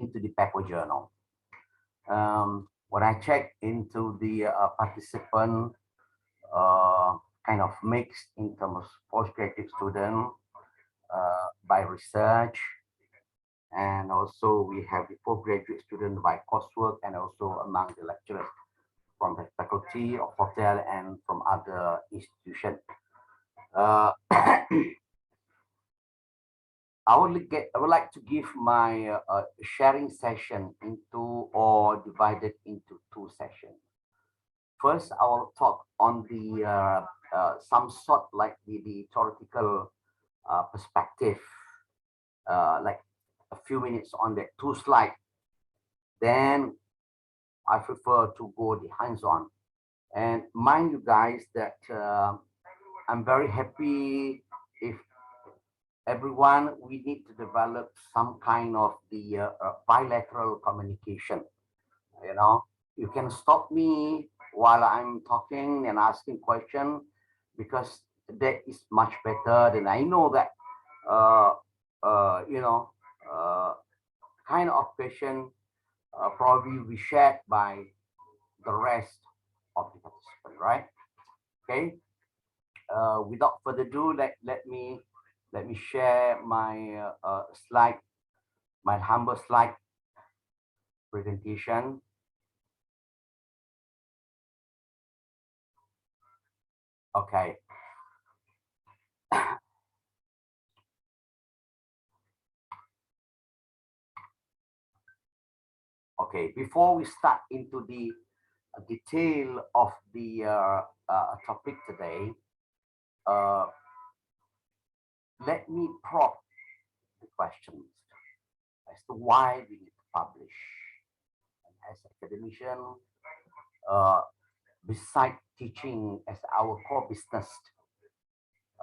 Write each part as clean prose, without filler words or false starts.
into the paper journal. When I check into the participant kind of mix in terms of postgraduate student by research, and also we have the postgraduate student by coursework, and also among the lecturers from the faculty of hotel and from other institutions. I would like to give my sharing session into or divided into two sessions. First, I will talk on the some sort like the theoretical perspective, like a few minutes on the two slides. Then I prefer to go the hands-on. And mind you guys that I'm very happy if everyone, we need to develop some kind of the bilateral communication. You know, you can stop me while I'm talking and asking question, because that is much better than I know that uh, you know, kind of question probably we shared by the rest of the participants, right? Okay. Without further ado, let me share my slide, my humble slide presentation. Okay. Okay, before we start into the detail of the topic today, uh, let me prompt the questions as to why we need to publish. And as academician, uh, beside teaching as our core business,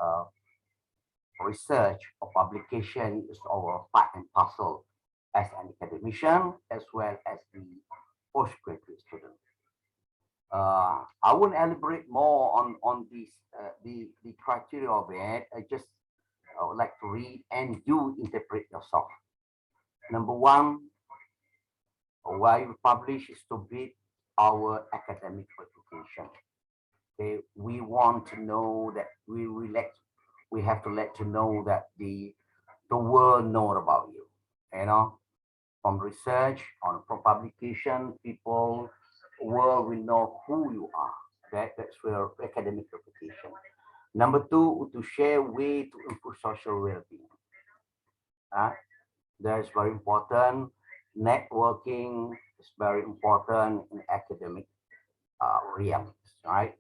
uh, research or publication is our part and parcel as an academician as well as the postgraduate student. I won't elaborate more on these the criteria of it. I would like to read and you interpret yourself. Number one, why we publish is to build our academic reputation. Okay, we want to know that we have to let you know that the world know about you. You know, from research on from publication, people world will know who you are. That's where academic reputation. Number two, to share way to improve social well-being. That's very important. Networking is very important in academic realms, right?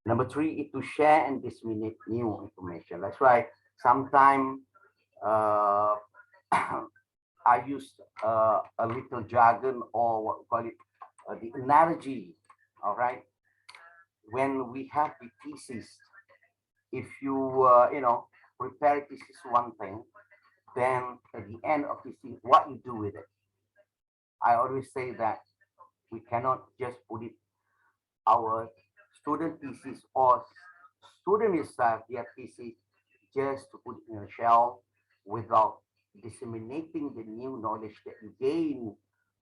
Number three is to share and disseminate new information. That's right. Sometimes uh, I use a little jargon or what we call it, the analogy. All right. When we have the thesis, if you you know, prepare a thesis one thing, then at the end of the thesis, what you do with it. I always say that we cannot just put it our student thesis or student itself their thesis just to put it in a shelf without disseminating the new knowledge that you gain,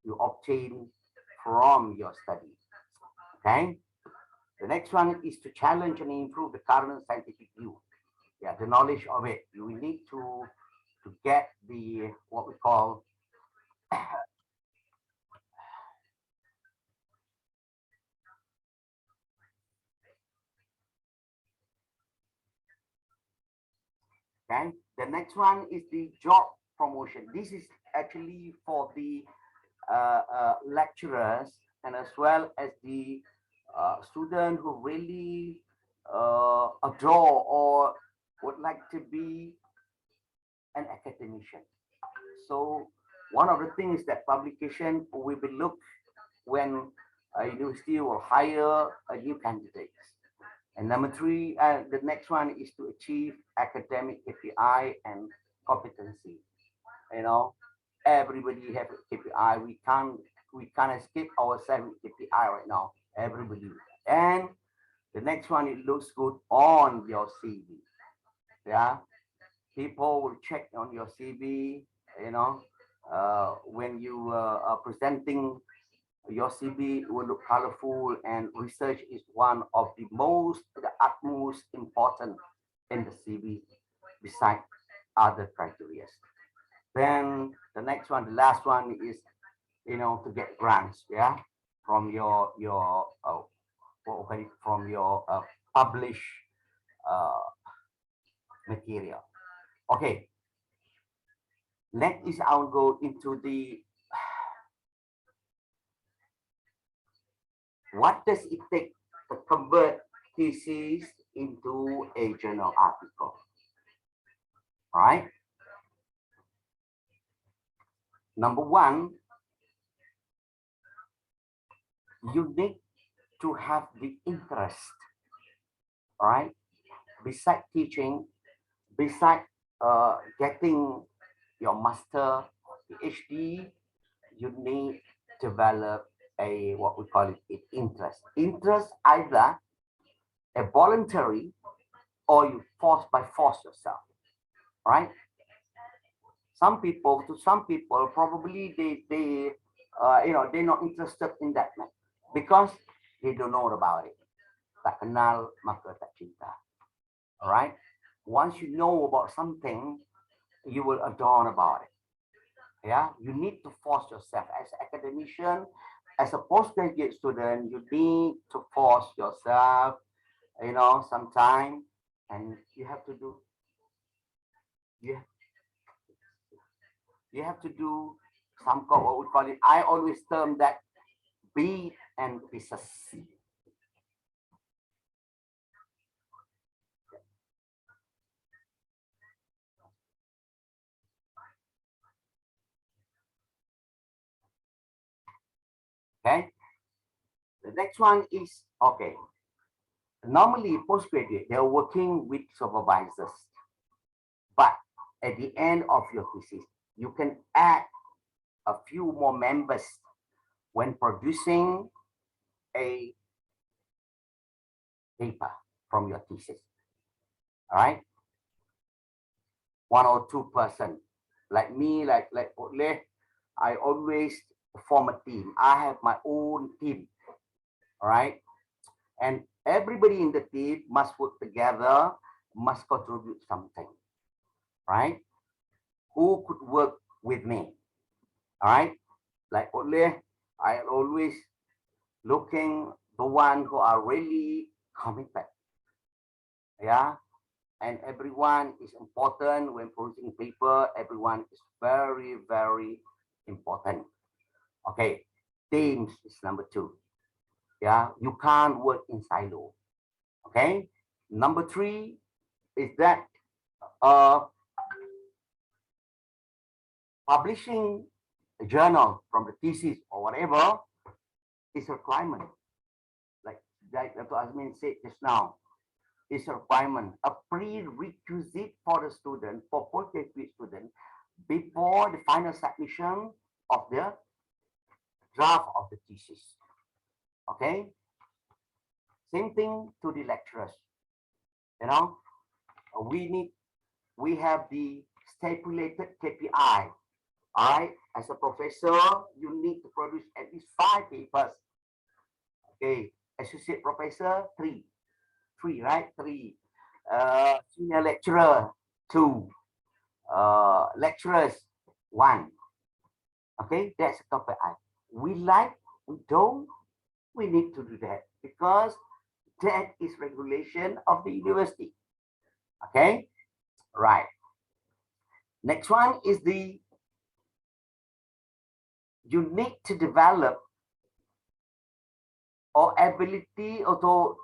you obtain from your studies. Okay. The next one is to challenge and improve the current scientific view. Yeah, the knowledge of it. You will need to get the what we call okay. The next one is the job promotion. This is actually for the lecturers and as well as the student who really adore or would like to be an academician. So one of the things that publication will be looked when a university will hire a new candidate. And number three, the next one is to achieve academic KPI and competency. You know, everybody have a KPI. We can't escape ourselves with KPI right now. Everybody. And the next one, it looks good on your CV. Yeah, people will check on your CV. You know, when you are presenting your CV will look colorful, and research is one of the utmost important in the CV beside other criteria. Then the next one, the last one is, to get grants, yeah, from from your published uh, material. Okay, next is I'll go into the what does it take to convert thesis into a journal article, right? Number one, you need to have the interest, right? Beside teaching, beside getting your master PhD, you need to develop a what we call it interest. Interest either a voluntary or you force yourself, right? Some people probably they're not interested in that man because they don't know about it. Tak kenal maka tak cinta. All right. Once you know about something, you will adorn about it. Yeah. You need to force yourself as an academician, as a postgraduate student. You need to force yourself. Sometime, and you have to do. You you have to do some what we call it. I always term that beat and pieces. Okay. The next one is okay. Normally, postgraduate, they're working with supervisors, but at the end of your thesis, you can add a few more members when producing a paper from your thesis. All right, one or two person, like me, like Ole, I always form a team. I have my own team. All right, and everybody in the team must work together, must contribute something, right? Who could work with me? All right, like Ole, I always looking the one who are really committed. Yeah, and everyone is important when producing paper. Everyone is very, very important. Okay, teams is number two. Yeah, you can't work in silo. Okay, number three is that uh, publishing a journal from the thesis or whatever is a requirement. Like Dr. Azmin said just now, is a requirement, a prerequisite for the student, for postgraduate student, before the final submission of the draft of the thesis. Okay. Same thing to the lecturers. You know, we have the stipulated KPI. All right. As a professor, you need to produce at least 5 papers. Okay. Associate professor, 3. 3, right? 3. Senior lecturer, 2. Lecturers, 1. Okay, that's a KPI. We like, we don't, we need to do that because that is regulation of the university. Okay, right. Next one is you need to develop or ability or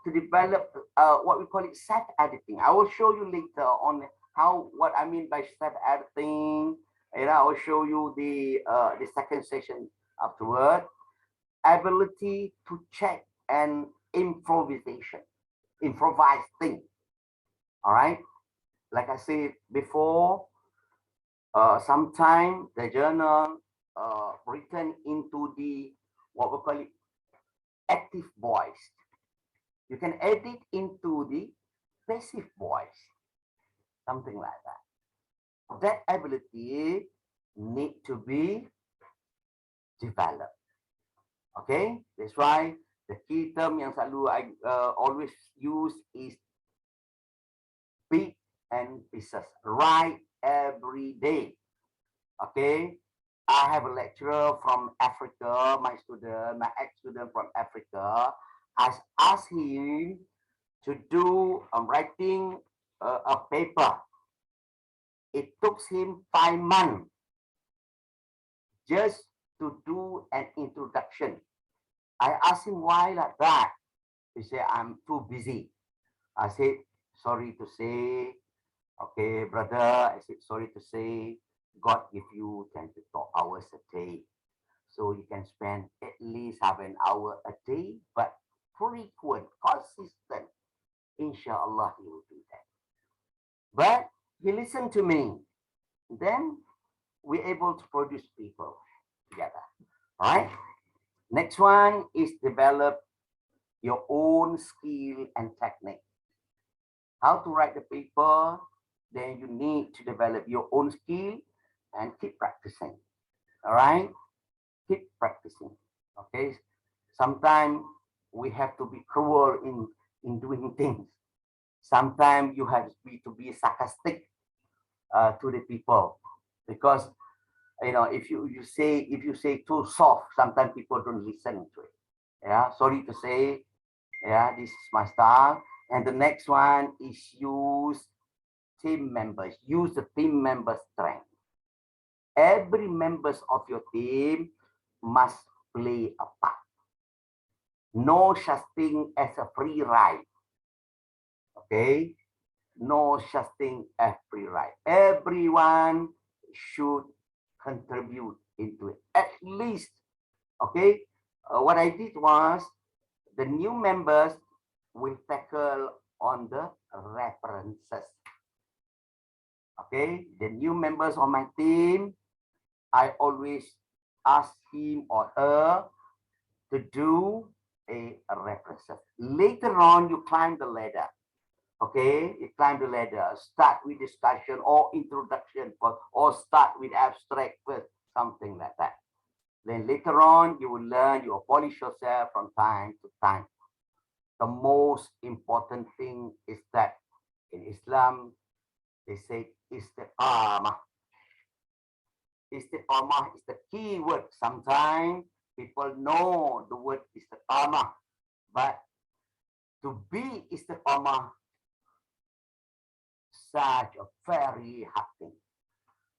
to develop what we call it self-editing. I will show you later on what I mean by self-editing, and I will show you the second session afterward. Ability to check and improvise things. All right, like I said before, sometimes the journal written into the what we call it active voice. You can edit into the passive voice, something like that. That ability need to be developed. Okay, that's why the key term yang selalu I always use is bit and pieces. Write every day. Okay, I have a lecturer from Africa, my student, my ex-student from Africa. I asked him to do writing a paper. It took him 5 months just to do an introduction. I asked him why like that. He said, I'm too busy. I said, sorry to say, okay, brother, I said, sorry to say, God give you 10 to 12 hours a day. So you can spend at least half an hour a day, but frequent, consistent. Inshallah, he will do that. But he listened to me. Then we're able to produce people together. All right. Next one is develop your own skill and technique. How to write the paper, then you need to develop your own skill and keep practicing. All right. Keep practicing. Okay. Sometimes we have to be cruel in doing things. Sometimes you have to be sarcastic to the people, because if you say too soft, sometimes people don't listen to it. Yeah, sorry to say. Yeah, this is my style. And the next one is use team members. Use the team members' strength. Every members of your team must play a part. No such thing as a free ride. Okay, no such thing as free ride. Everyone should contribute into it at least. Okay, what I did was the new members will tackle on the references. Okay, the new members on my team, I always ask him or her to do a references. Later on, you climb the ladder. Okay, you climb the ladder, start with discussion or introduction first, or start with abstract first, something like that. Then later on, you will learn, you will polish yourself from time to time. The most important thing is that in Islam, they say istiqamah. Istiqamah is the key word. Sometimes people know the word istiqamah, but to be istiqamah, such a very hard thing.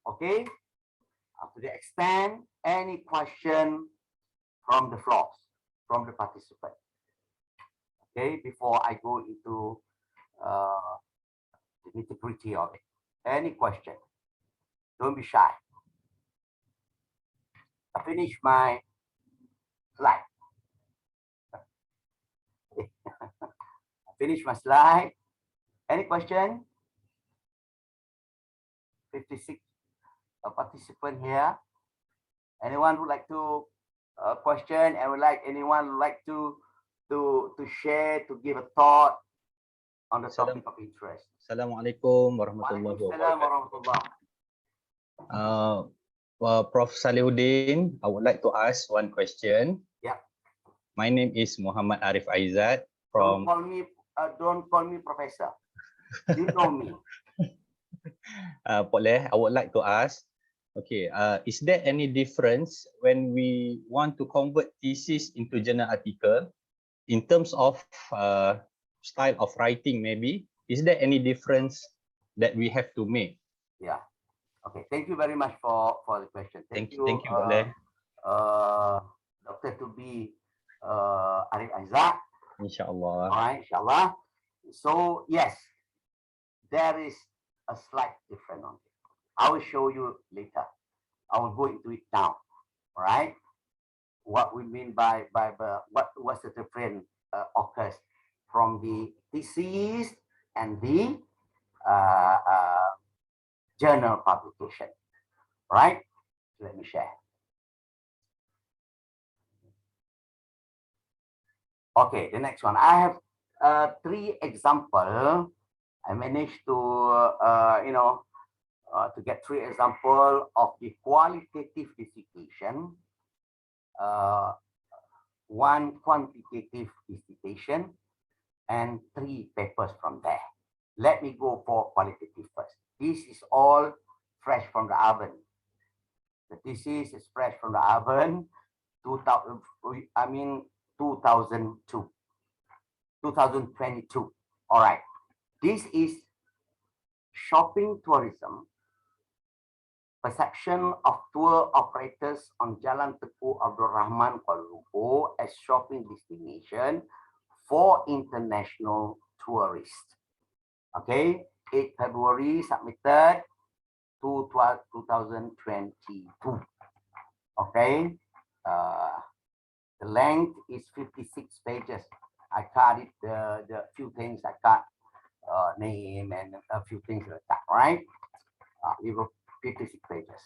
Okay, to the extent, any question from the floors, from the participant. Okay, before I go into the nitty-gritty of it. Any question? Don't be shy. I finish my slide. I finish my slide. Any question? 56 participant here. Anyone would like to question, and would like anyone would like to share, to give a thought on the topic of interest? Assalamualaikum warahmatullahi wabarakatuh. Prof. Salehuddin, I would like to ask one question. Yeah. My name is Muhammad Arif Aizat from. Don't call me professor. You know me. Boleh, I would like to ask. Okay, is there any difference when we want to convert thesis into journal article in terms of style of writing? Maybe is there any difference that we have to make? Yeah. Okay. Thank you very much for the question. Thank you. Boleh. Dr. Tubi Arif Aizat. Inshallah. All right. Inshallah. So yes, there is a slight difference on it. I will show you later. I will go into it now. All right. What we mean by what's the difference occurs from the thesis and the journal publication. All right. Let me share. Okay. The next one. I have 3 examples. I managed to to get 3 examples of the qualitative dissertation, 1 quantitative dissertation, and 3 papers from there. Let me go for qualitative first. This is all fresh from the oven. The thesis is fresh from the oven. 2002, 2022. All right. This is shopping tourism, perception of tour operators on Jalan Teku Abdul Rahman Kuala Lumpur as shopping destination for international tourists. Okay, 8 February submitted to 2022. Okay, the length is 56 pages. I cut it, the few things I cut, name and a few things like that, right? We go 56 pages,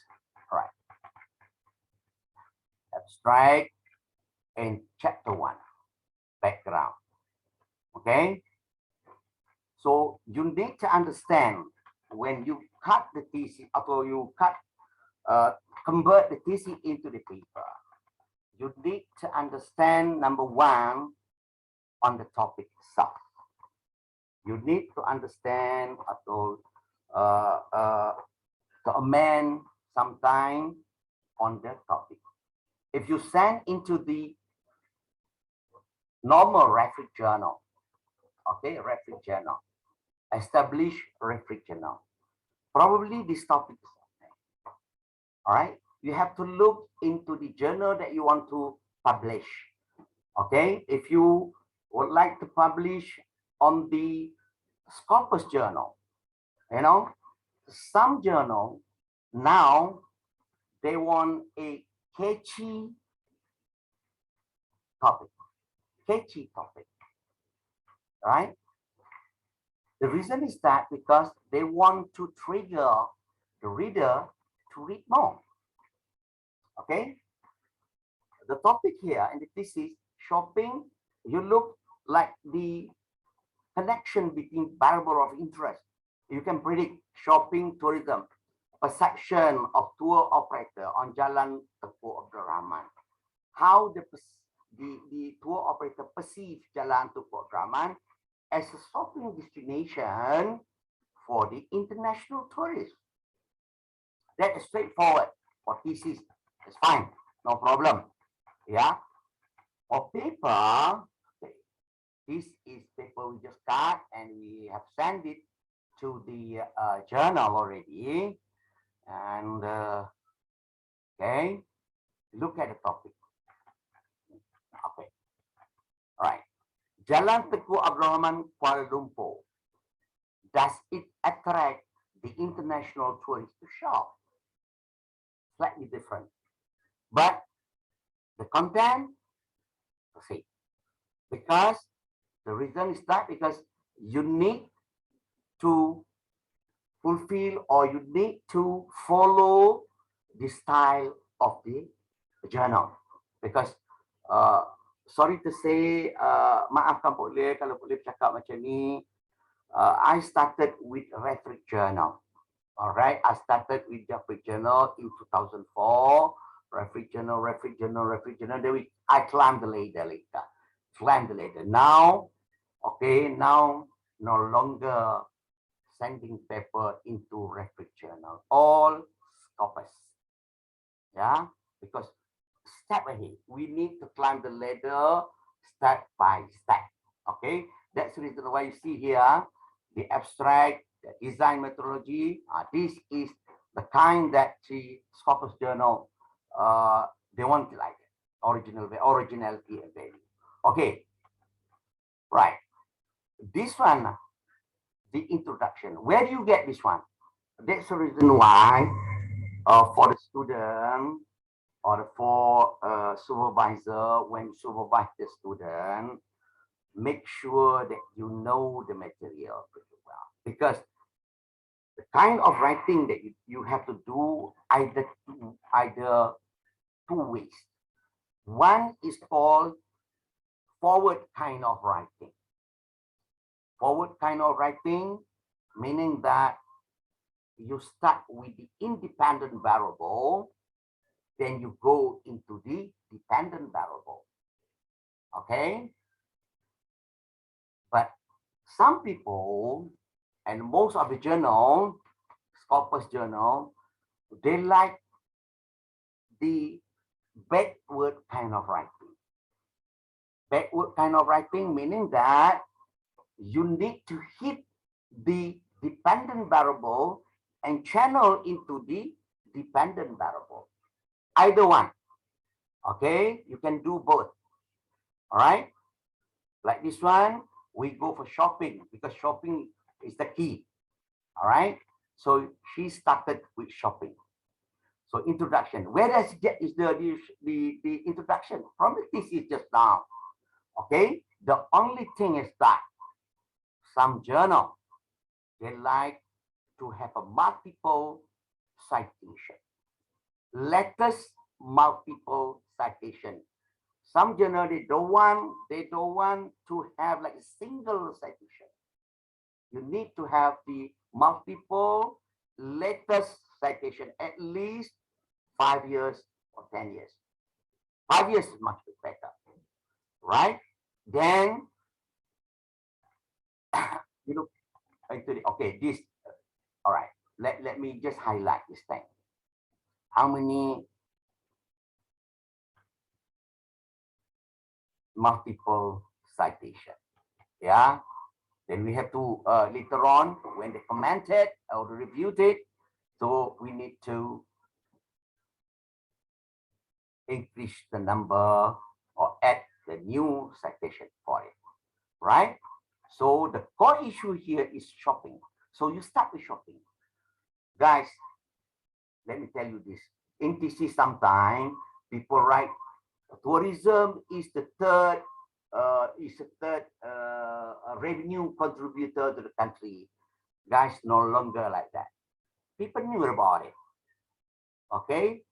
all right. Abstract and chapter 1, background, okay? So you need to understand when you cut the thesis, or you convert the thesis into the paper, you need to understand, number 1, on the topic itself. You need to understand atau to amend sometime on the topic. If you send into the normal reference journal, okay, reference journal, established reference journal, probably this topic is okay. All right, you have to look into the journal that you want to publish. Okay, if you would like to publish on the Scopus journal, you know, some journal now they want a catchy topic, right? The reason is that because they want to trigger the reader to read more. Okay, the topic here in the thesis, shopping, you look like the connection between variable of interest. You can predict shopping tourism, perception of tour operator on Jalan Teku Abdul Rahman. How the tour operator perceives Jalan Teku Abdul Rahman as a shopping destination for the international tourists. That is straightforward. For thesis, it's fine, no problem. Yeah. For paper, okay, this is paper we just got and we have sent it to the journal already. And okay, look at the topic. Okay, all right. Jalan Teku Abdul Rahman Kuala Lumpur. Does it attract the international tourists to shop? Slightly different, but the content, the same. Because the reason is that because you need to fulfill or you need to follow the style of the journal. Because sorry to say, maafkan boleh kalau boleh cakap macam ni, I started with reference journal. All right, I started with reference journal in 2004. Reference journal. Then I climbed the ladder later. Now, okay, now no longer sending paper into reference journal. All Scopus. Yeah, because step ahead. We need to climb the ladder step by step. Okay, that's the reason why you see here the abstract, the design methodology. This is the kind that the Scopus journal they want to like it. Originality and value. Okay, right. This one, the introduction. Where do you get this one? That's the reason why for the student or for supervisor, when you supervise the student, make sure that you know the material pretty well. Because the kind of writing that you have to do either two ways. One is called forward kind of writing. Forward kind of writing, meaning that you start with the independent variable, then you go into the dependent variable. Okay? But some people, and most of the journal, Scopus journal, they like the backward kind of writing. Backward kind of writing meaning that you need to hit the dependent variable and channel into the dependent variable. Either one. Okay, you can do both. All right, like this one, we go for shopping because shopping is the key. All right, so she started with shopping. So introduction, where does is the introduction from the thesis just now? Okay, the only thing is that some journal, they like to have a multiple citation. Letters multiple citation. Some journal they don't want to have like a single citation. You need to have the multiple latest citation, at least 5 years or 10 years. 5 years is much better, right? Then you look into the, okay, this, all right, let me just highlight this thing. How many multiple citation? Yeah, then we have to later on when they commented or reviewed it, so we need to increase the number or add the new citation for it, right? So the core issue here is shopping. So you start with shopping. Guys, let me tell you this. In TC sometime, people write tourism is the third revenue contributor to the country. Guys, no longer like that. People knew about it. Okay.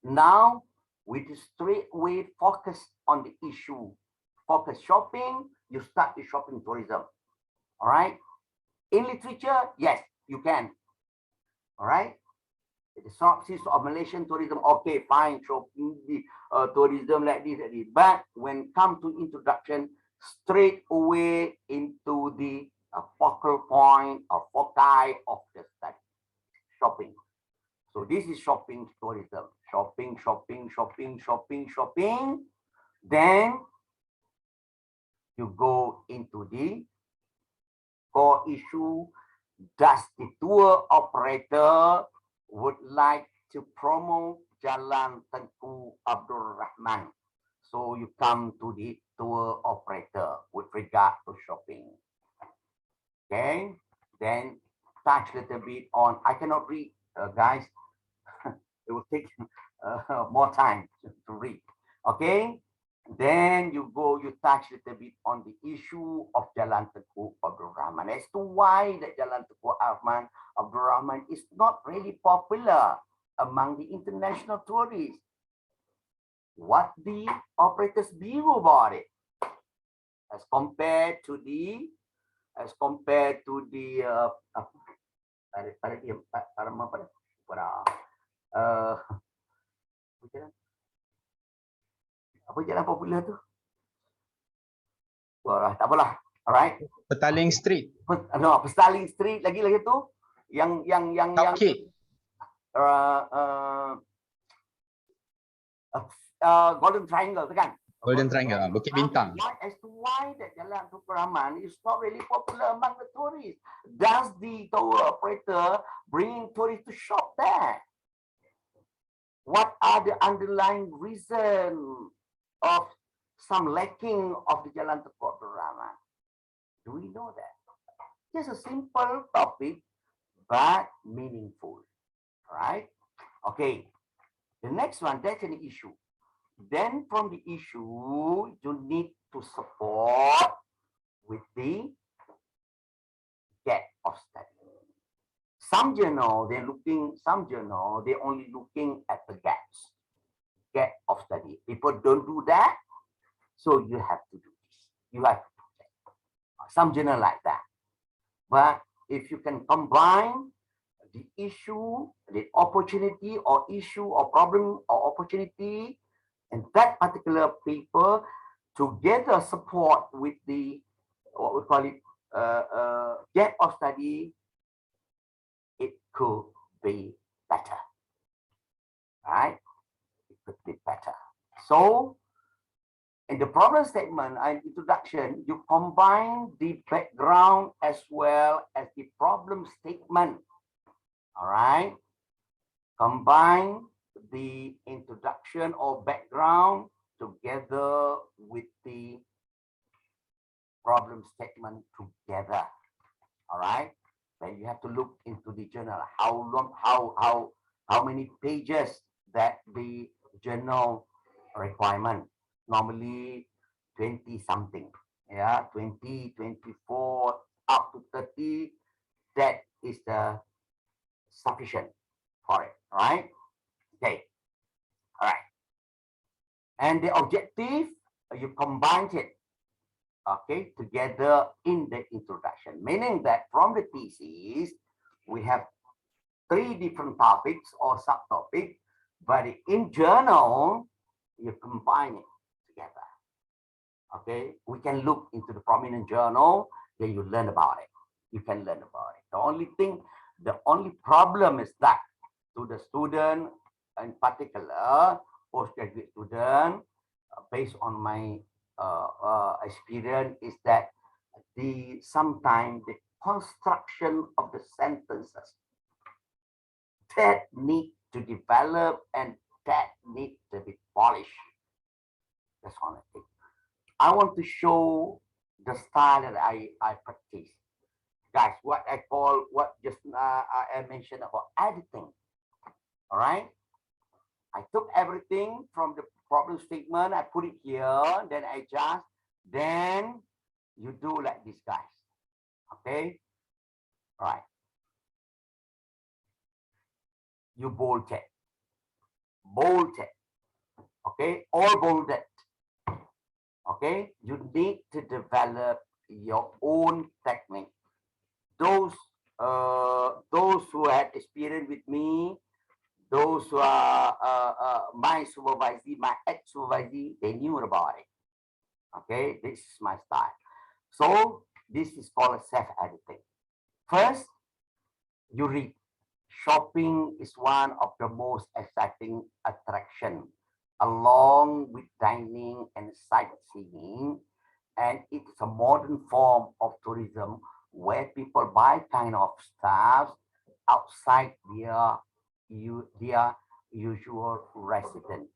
Now, with the straight way focus on the issue, focus shopping, you start with shopping tourism. All right. In literature, yes, you can. All right. The synopsis of Malaysian tourism, okay, fine, shopping the tourism like this, but when come to introduction, straight away into the focal point or foci of the study, shopping. So this is shopping tourism, shopping, shopping, shopping, shopping, shopping. Then you go into the core issue. Does the tour operator would like to promote Jalan Tengku Abdul Rahman? So you come to the tour operator with regard to shopping. Okay, then touch a little bit on, I cannot read, guys. It will take more time to read. Okay, then you touch a little bit on the issue of Jalan Tengku Abdul Rahman as to why that Jalan Tengku Abdul Rahman is not really popular among the international tourists. What the operators view about it as compared to the apa jalan popular tu? Wah, tak apalah. Alright. Petaling Street. No, Petaling Street lagi tu yang Golden Triangle tu kan? Golden Triangle, Bukit Bintang. As to why that Jalan Tengku Rahman is not really popular among the tourists? Does the tour operator bring tourists to shop there? What are the underlying reasons of some lacking of the Jalan Tengku Abdul Rahman? Do we know that? Just a simple topic, but meaningful, right? Okay, the next one, that's an issue. Then from the issue, you need to support with the gap of study. Some journal, they're only looking at the gap of study. People don't do that, so you have to do this. You have to do that. Some journal like that. But if you can combine the issue, the opportunity or issue or problem or opportunity in that particular paper together support with the what we call it gap of study, it could be better, right? It could be better. So in the problem statement and introduction, you combine the background as well as the problem statement. All right. Combine the introduction or background together with the problem statement together. All right. Then you have to look into the journal. How long, how many pages that the journal requirement. Normally 20 something. Yeah, 20, 24, up to 30. That is the sufficient for it, right? Okay, all right. And the objective, you combine it, okay, together in the introduction, meaning that from the thesis, we have 3 different topics or subtopics, but in journal, you combine it together. Okay, we can look into the prominent journal, then you learn about it. You can learn about it. The only problem is that to the student, in particular, postgraduate student, based on my experience, is that sometimes the construction of the sentences that need to develop and that need to be polished. That's one thing. I want to show the style that I practice. Guys, what I call, what just I mentioned about editing. All right. I took everything from the problem statement, I put it here, then I adjust, then you do like this, guys. Okay. All right. You bold it. Bold it. Okay. All bolded. Okay. You need to develop your own technique. Those who had experience with me, those who are my supervisee, my ex-supervisee, they knew about it. Okay, this is my style. So this is called self-editing. First, you read. Shopping is one of the most exciting attraction, along with dining and sightseeing, and it's a modern form of tourism where people buy kind of stuff outside their usual residence.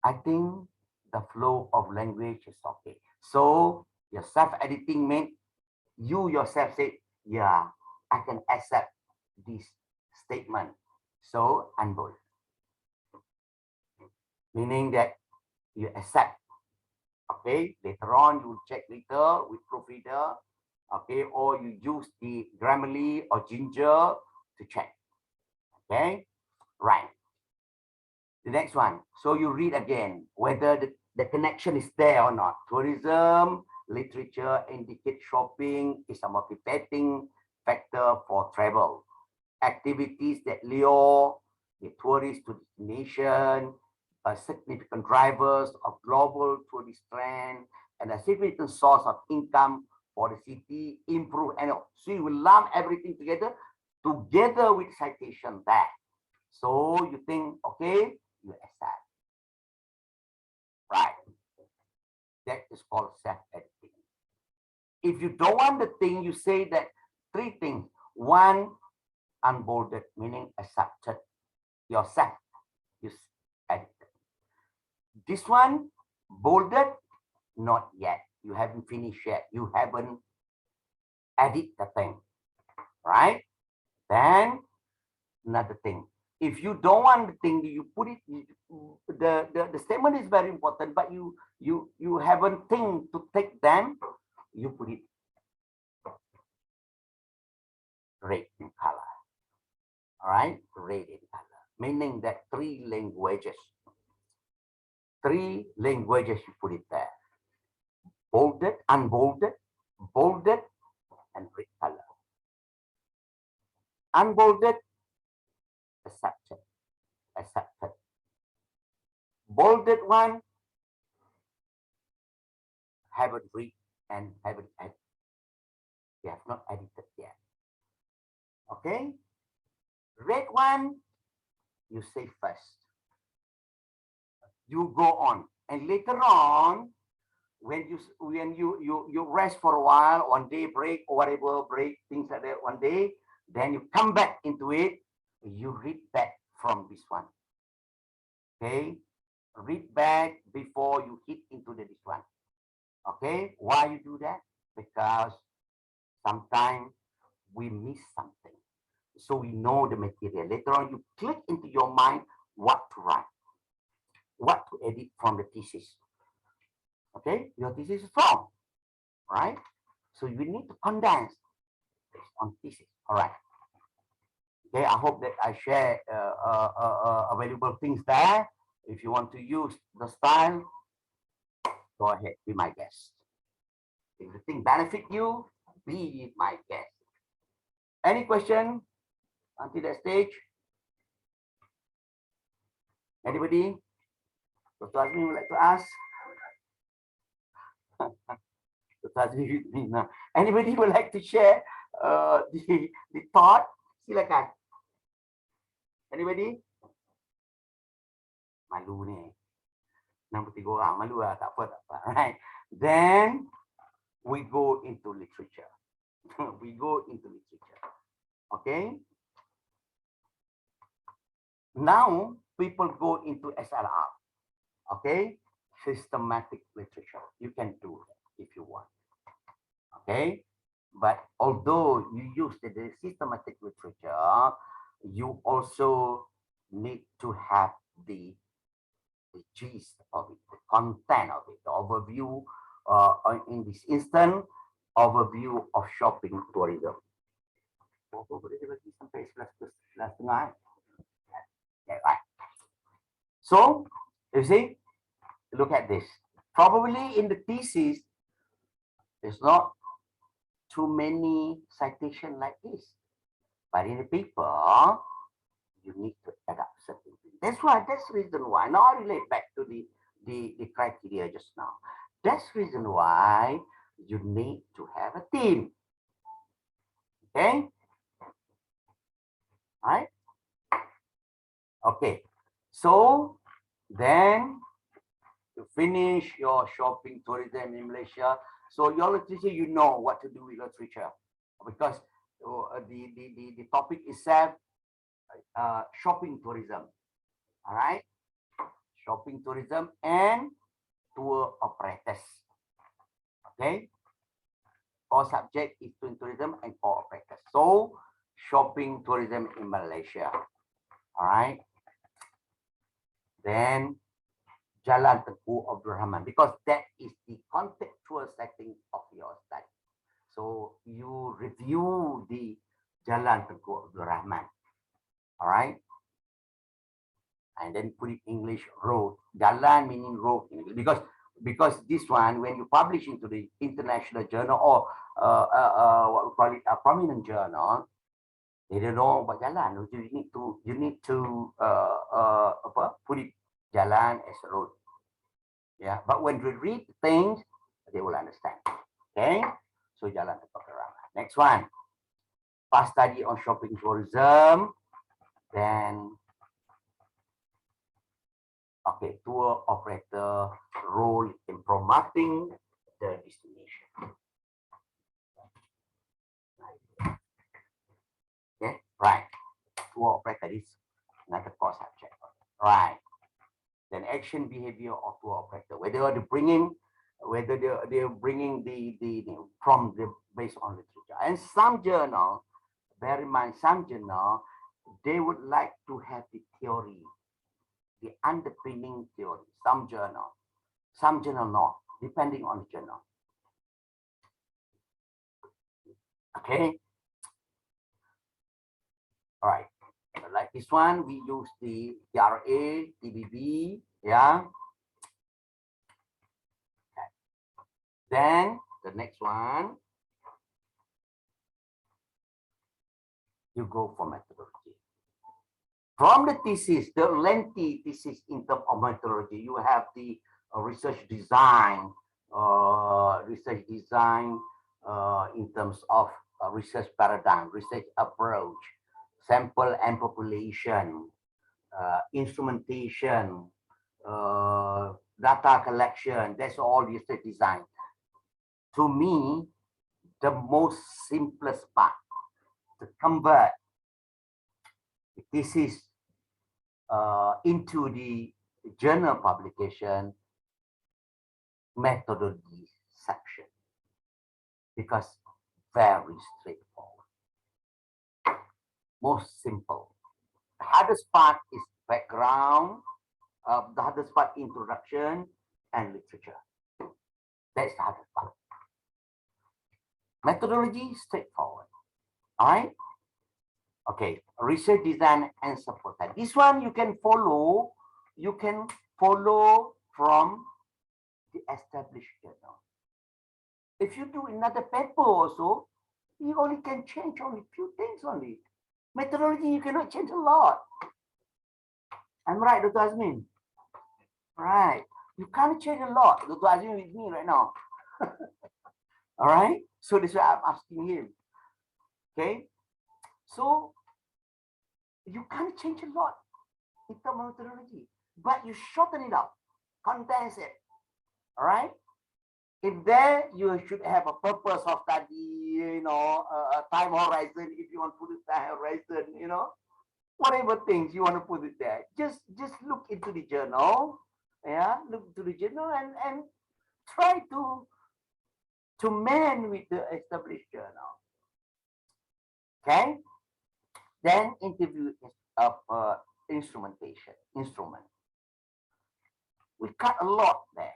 I think the flow of language is okay. So your self-editing means you yourself say, yeah, I can accept this statement. So unbold. Meaning that you accept. Okay, later on you check later with proofreader. Okay, or you use the Grammarly or Ginger to check. Okay, right. The next one. So you read again whether the connection is there or not. Tourism, literature indicate shopping is a motivating factor for travel. Activities that lure the tourists to destination, significant drivers of global tourist trend, and a significant source of income for the city, improve, and so you will lump everything together with citation there. So you think, okay, you accept. Right. That is called self-editing. If you don't want the thing, you say that 3 things. 1, unbolded, meaning accepted. Yourself, you edited. This one, bolded, not yet. You haven't finished yet. You haven't edit the thing. Right? Then another thing. If you don't want the thing, you put it. The statement is very important, but you haven't think to take them. You put it red in color. All right, red in color, meaning that 3 languages. 3 languages you put it there. Bolded, unbolded, bolded, and red color. Unbolded, accepted, accepted. Bolded one, haven't read and haven't edited. They have not edited yet. Okay? Red one, you say first. You go on. And later on, when you rest for a while, one day break or whatever break, things like that, one day, then you come back into it, you read back from this one. Okay? Read back before you hit into this one. Okay? Why you do that? Because sometimes we miss something. So we know the material. Later on, you click into your mind what to write, what to edit from the thesis. Okay? Your thesis is strong, right? So you need to condense based on thesis. All right. Okay, I hope that I share valuable things there. If you want to use the style, go ahead, be my guest. If the thing benefit you, be my guest. Any question until that stage? Anybody? Dr. Azmi would like to ask? Dr. Azmi, no. Anybody would like to share the thought? Silakan. Anybody? Malu ni. 63 orang malu lah, tak apa, tak apa. Right. Then we go into literature. We go into literature. Okay. Now people go into SLR. Okay. Systematic literature. You can do it if you want. Okay. But although you use the systematic literature, you also need to have the gist of it, the content of it, the overview. In this instance, overview of shopping tourism. So, you see, look at this. Probably in the thesis, there's not too many citations like this. But in the paper, you need to adapt certain things. That's the reason why. Now I relate back to the criteria just now. That's the reason why you need to have a team. Okay? Right? Okay. So then you finish your shopping tourism in Malaysia. So your literature, you know what to do with literature. Because the topic itself, shopping tourism. All right? Shopping tourism and tour operators. Okay? Core subject is tourism and core operators. So, shopping tourism in Malaysia. All right? Then, Jalan Tengku Abdul Rahman, because that is the contextual setting of your study. So, you review the Jalan Tengku Abdul Rahman. All right? And then put it English road. Jalan meaning road in English. Because this one, when you publish into the international journal or what we call it a prominent journal, they don't know about jalan. You need to put it jalan as a road. Yeah, but when we read things, they will understand. Okay, so jalan Rahman. Next one, past study on shopping tourism. Then okay, tour operator role in promoting the destination. Okay, right. Tour operator is another core subject. Right. Then action behavior of tour operator, whether they're bringing the from the based on literature. And some journal, bear in mind, some journal, they would like to have the theory, the underpinning theory. Some journal not, depending on the journal. Okay. All right. So like this one, we use the TRA, TBB, yeah. Okay. Then the next one, you go for methodology. From the thesis, the lengthy thesis in terms of methodology, you have the research design, in terms of research paradigm, research approach, sample and population, instrumentation, data collection. That's all research design. To me, the most simplest part to convert this is into the journal publication methodology section, because very straightforward, most simple. The hardest part is background, the hardest part introduction and literature. That's the hardest part. Methodology straightforward. All right. Okay, research design and support. This one you can follow. You can follow from the established journal. If you do another paper also, you only can change only few things only. Methodology you cannot change a lot. I'm right, Dr. Azmin. Right. You can't change a lot. Dr. Azmin with me right now. All right. So this is why I'm asking him. Okay. So you can't change a lot in terms of methodology, but you shorten it up, condense it. All right. In there, you should have a purpose of study, a time horizon. If you want to put it time horizon, whatever things you want to put it there. Just look into the journal, yeah. Look to the journal and try to man with the established journal. Okay. Then interview of instrument. We cut a lot there.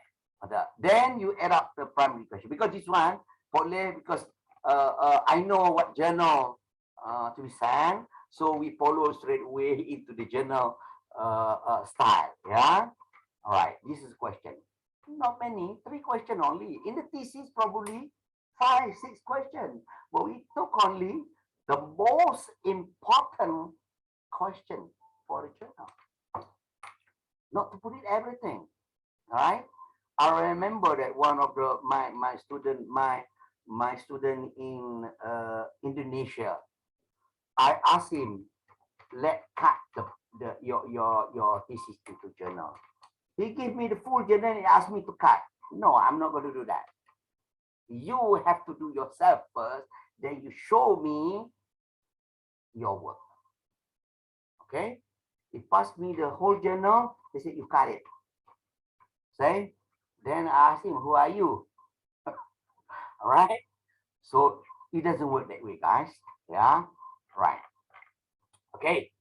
Then you add up the primary question, because this one, because I know what journal to be sent, so we follow straight away into the journal style. Yeah. All right. This is a question. Not many, 3 questions only. In the thesis, probably 5, 6 questions, but we took only the most important question for the journal. Not to put it everything. All right. I remember that one of the my student in Indonesia, I asked him, let cut your thesis into journal. He gave me the full journal. He asked me to cut. No, I'm not going to do that. You have to do yourself first. Then you show me your work. Okay. He passed me the whole journal. He said, you cut it. Say. Then I asked him, who are you? All right. So it doesn't work that way, guys. Yeah. Right. Okay.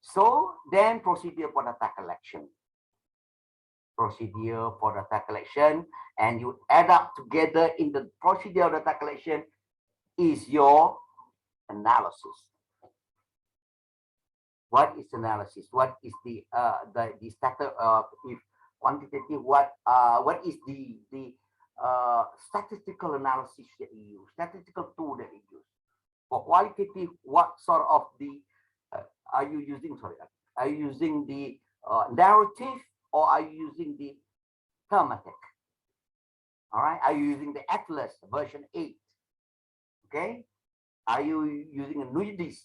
So then procedure for data collection. Procedure for data collection, and you add up together in the procedure of data collection is your analysis. What is analysis? What is the status of if quantitative? What is the statistical analysis that you use? Statistical tool that you use. For qualitative, what sort of the are you using? Sorry, are you using the narrative, or are you using the thematic? All right. Are you using the Atlas version 8? Okay. Are you using a Nudis?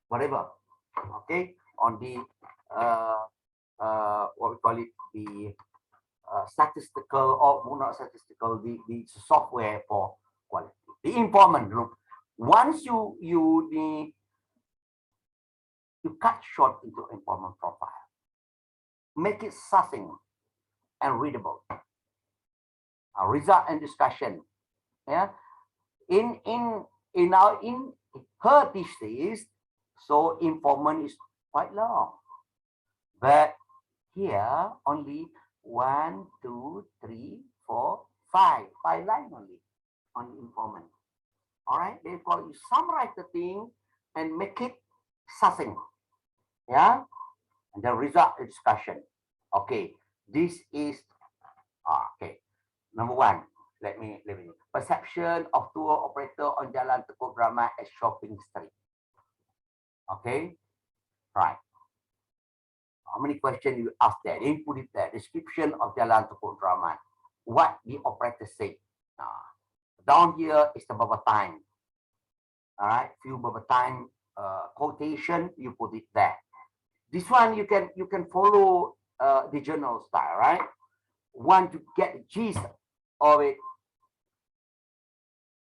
Whatever. Okay. On the what we call it, the statistical, or not statistical, the software for quality. The informant group. Once you cut short into informant profile, make it succinct and readable. Result and discussion. Yeah. In her thesis, so informant is quite long, but here only 1, 2, 3, 4, 5 lines only on informant. All right. Therefore, you summarize the thing and make it succinct. Yeah. And the result discussion. Okay. This is okay. Number 1, let me perception of tour operator on Jalan Tekuk Brahmat as shopping street. Okay, right. How many questions you ask there? Then put it there. Description of Jalan Tukul Draman. What the operator say. Down here is the Baba time. All right, few Baba time quotation. You put it there. This one you can follow the journal style, right? Want to get the gist of it.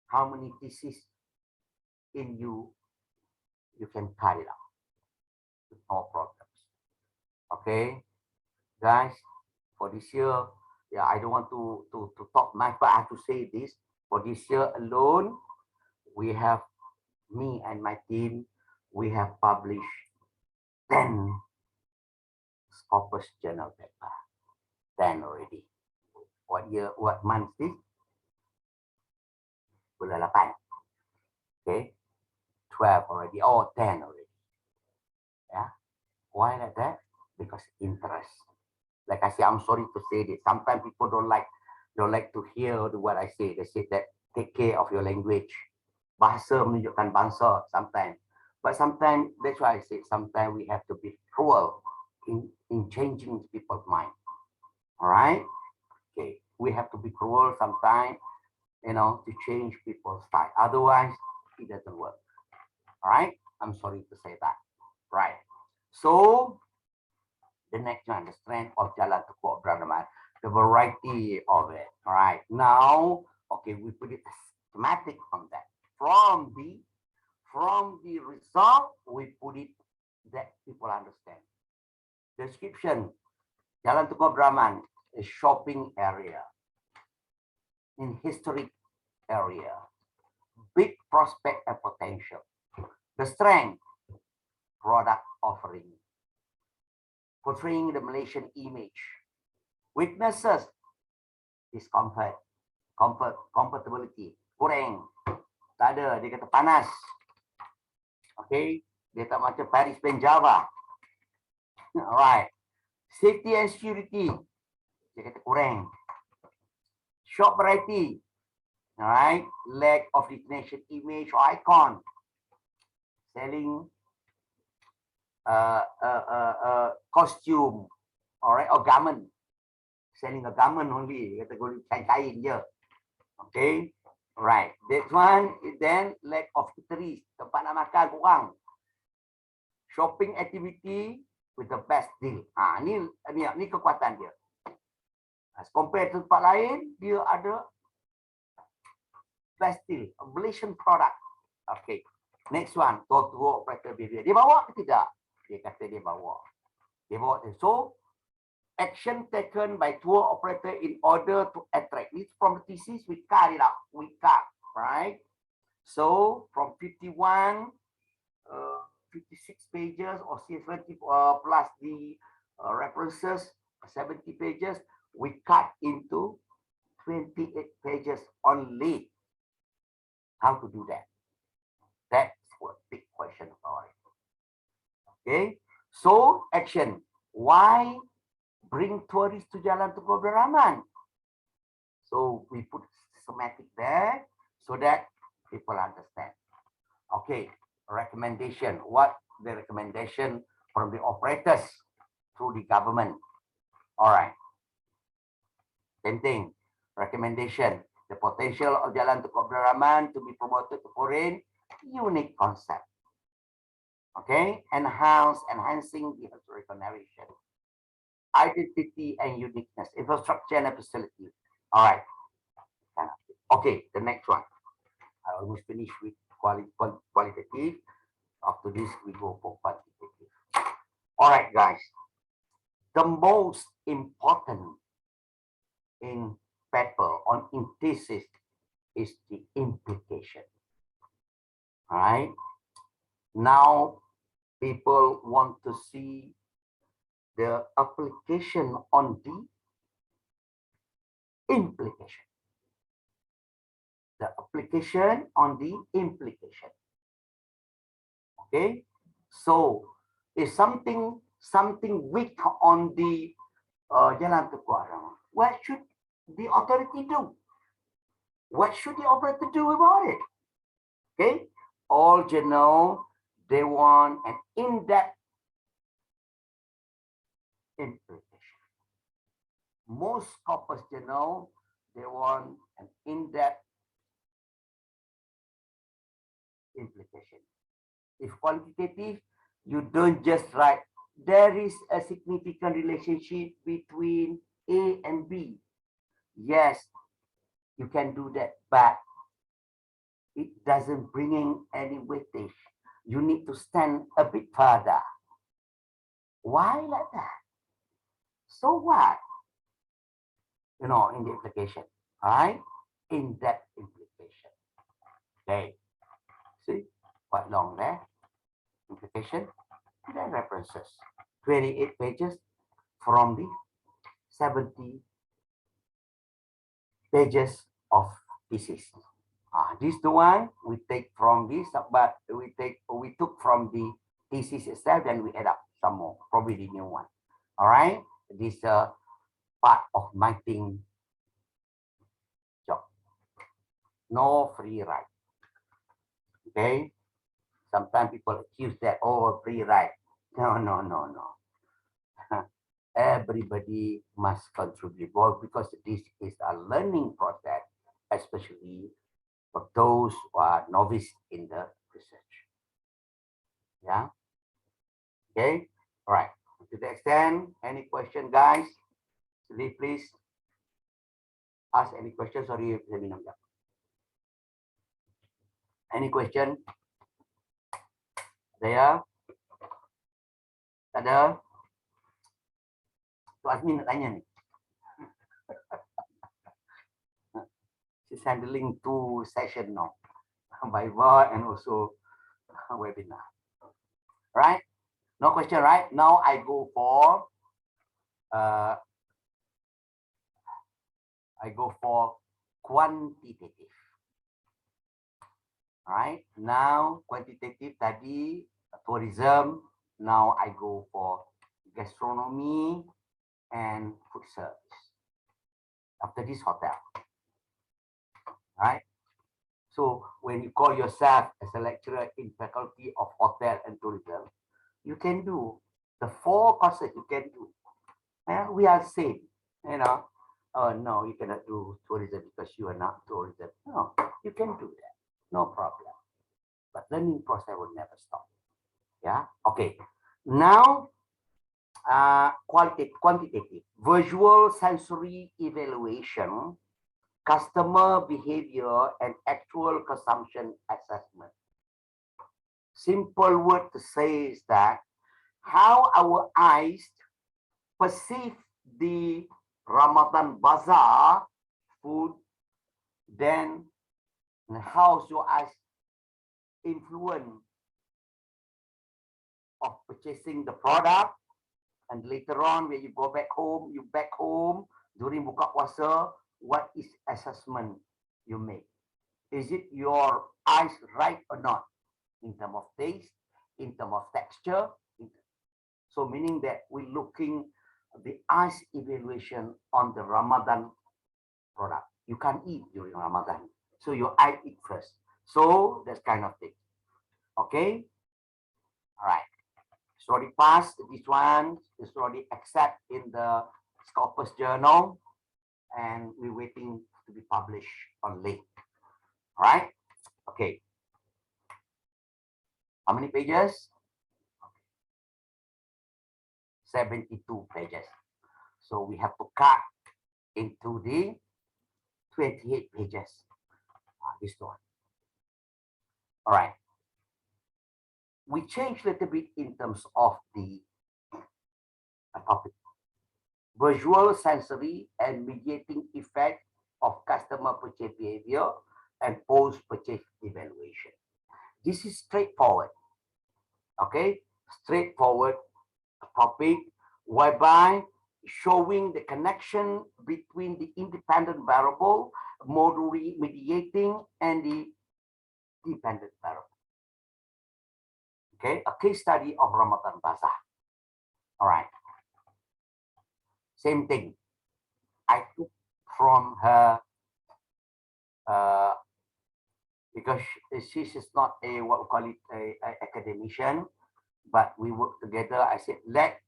How many theses in you can cut it out. No problems. Okay, guys. For this year, yeah, I don't want to talk much, but I have to say this. For this year alone, we have me and my team. We have published 10 Scopus journal paper. 10 already. What year? What month is this? Bulan 8. Okay, 12 already. Oh, 10 already. Yeah. Why like that? Because interest. Like I say, I'm sorry to say this. Sometimes people don't like to hear what I say. They say that take care of your language. Bahasa menunjukkan bangsa sometimes. But sometimes that's why I say sometimes we have to be cruel in changing people's mind. All right. Okay. We have to be cruel sometimes, to change people's style. Otherwise, it doesn't work. All right. I'm sorry to say that. Right. So the next one, the strength of Jalan Tekuk Brahman, the variety of it. All right. Now, okay, we put it schematic on that. From the result, we put it that people understand. Description: Jalan Tekuk Brahman, a shopping area in historic area, big prospect and potential. The strength, product offering, portraying the Malaysian image. Weaknesses, discomfort, comfortability, kurang, tak ada, dia kata panas. Okay, dia tak macam Paris dan Java. Alright. Safety and security, dia kata kurang. Shop variety, alright, lack of definition image or icon. Selling costume, alright, or garment. Selling a garment only, kategori kain-kain je. Okay, right. That one, then lack of eateries, tempat nak makan kurang. Shopping activity with the best deal. Ni kekuatan dia. As compared to tempat lain, dia ada best deal, a Malaysian product. Okay, next one, tour operator behavior. Dia bawa ke tidak? Dia kata dia bawa. So, action taken by tour operator in order to attract. This from the thesis, we cut it out. Right? So, from 51, 56 pages or 70 plus the references, 70 pages, we cut into 28 pages only. How to do that? That's a big question about it. Okay, so action. Why bring tourists to Jalan Tukul Rahman? So we put schematic there so that people understand. Okay, recommendation. What the recommendation from the operators through the government? All right. Same thing. Recommendation. The potential of Jalan Tukul Rahman to be promoted to foreign, unique concept. Okay, enhancing the historical narration, identity and uniqueness, infrastructure and facility. All right. Okay, the next one. I almost finished with qualitative. After this, we go for quantitative. All right, guys. The most important in paper on in thesis is the implication. All right. Now, people want to see the application on the implication. The application on the implication. Okay. So, if something weak on the Jalan Tukul Rahman, what should the authority do? What should the operator do about it? Okay. All journal they want an in-depth implication. Most corpus journal, they want an in-depth implication. If quantitative, you don't just write, there is a significant relationship between A and B. Yes, you can do that, but it doesn't bring in any weightage. You need to stand a bit further. Why like that? So what? You know, in the application, right? In-depth implication. Okay. See, quite long there. Implication, then references. 28 pages from the 70 pages of thesis. This the one we take from this, but we took from the thesis itself, then we add up some more, probably the new one. All right, this part of my thing job. No free ride. Okay, sometimes people accuse that, oh, free ride. No, no, no, no. Everybody must contribute because this is a learning process, especially for those who are novice in the research. Yeah. Okay. All right. To the extent, any question, guys? Please ask any question. Sorry, any question? There? Ada? Tu admin nak tanya ni. She's handling 2 sessions now, by word and also webinar. Right? No question, right? Now I go for quantitative. All right? Now quantitative tadi tourism. Now I go for gastronomy and food service. After this, hotel. Right? So when you call yourself as a lecturer in faculty of hotel and tourism, you can do the 4 courses you can do. And we are same, you know. Oh no, you cannot do tourism because you are not tourism. No, you can do that. No problem. But learning process will never stop. Yeah. Okay. Now, quantitative, visual sensory evaluation, customer behavior, and actual consumption assessment. Simple word to say is that how our eyes perceive the Ramadan bazaar food, then how's your eyes influence of purchasing the product, and later on when you go back home, during buka puasa, what is assessment you make? Is it your eyes right or not in terms of taste, in terms of texture? So meaning that we're looking the eyes evaluation on the Ramadan product. You can't eat during Ramadan, so your eye eat first. So that's kind of thing. Okay. All right. It's already passed. This one is already accepted in the Scopus Journal, and we're waiting to be published on link. All right. Okay. How many pages? 72 pages. So we have to cut into the 28 pages. This one. All right. We change a little bit in terms of the topic. Visual, sensory, and mediating effect of customer purchase behavior and post-purchase evaluation. This is straightforward. Okay, straightforward topic whereby showing the connection between the independent variable, moduli mediating, and the dependent variable. Okay, a case study of Ramadan Bazaar. All right. Same thing. I took from her because she is not a what we call it a academician, but we work together. I said, let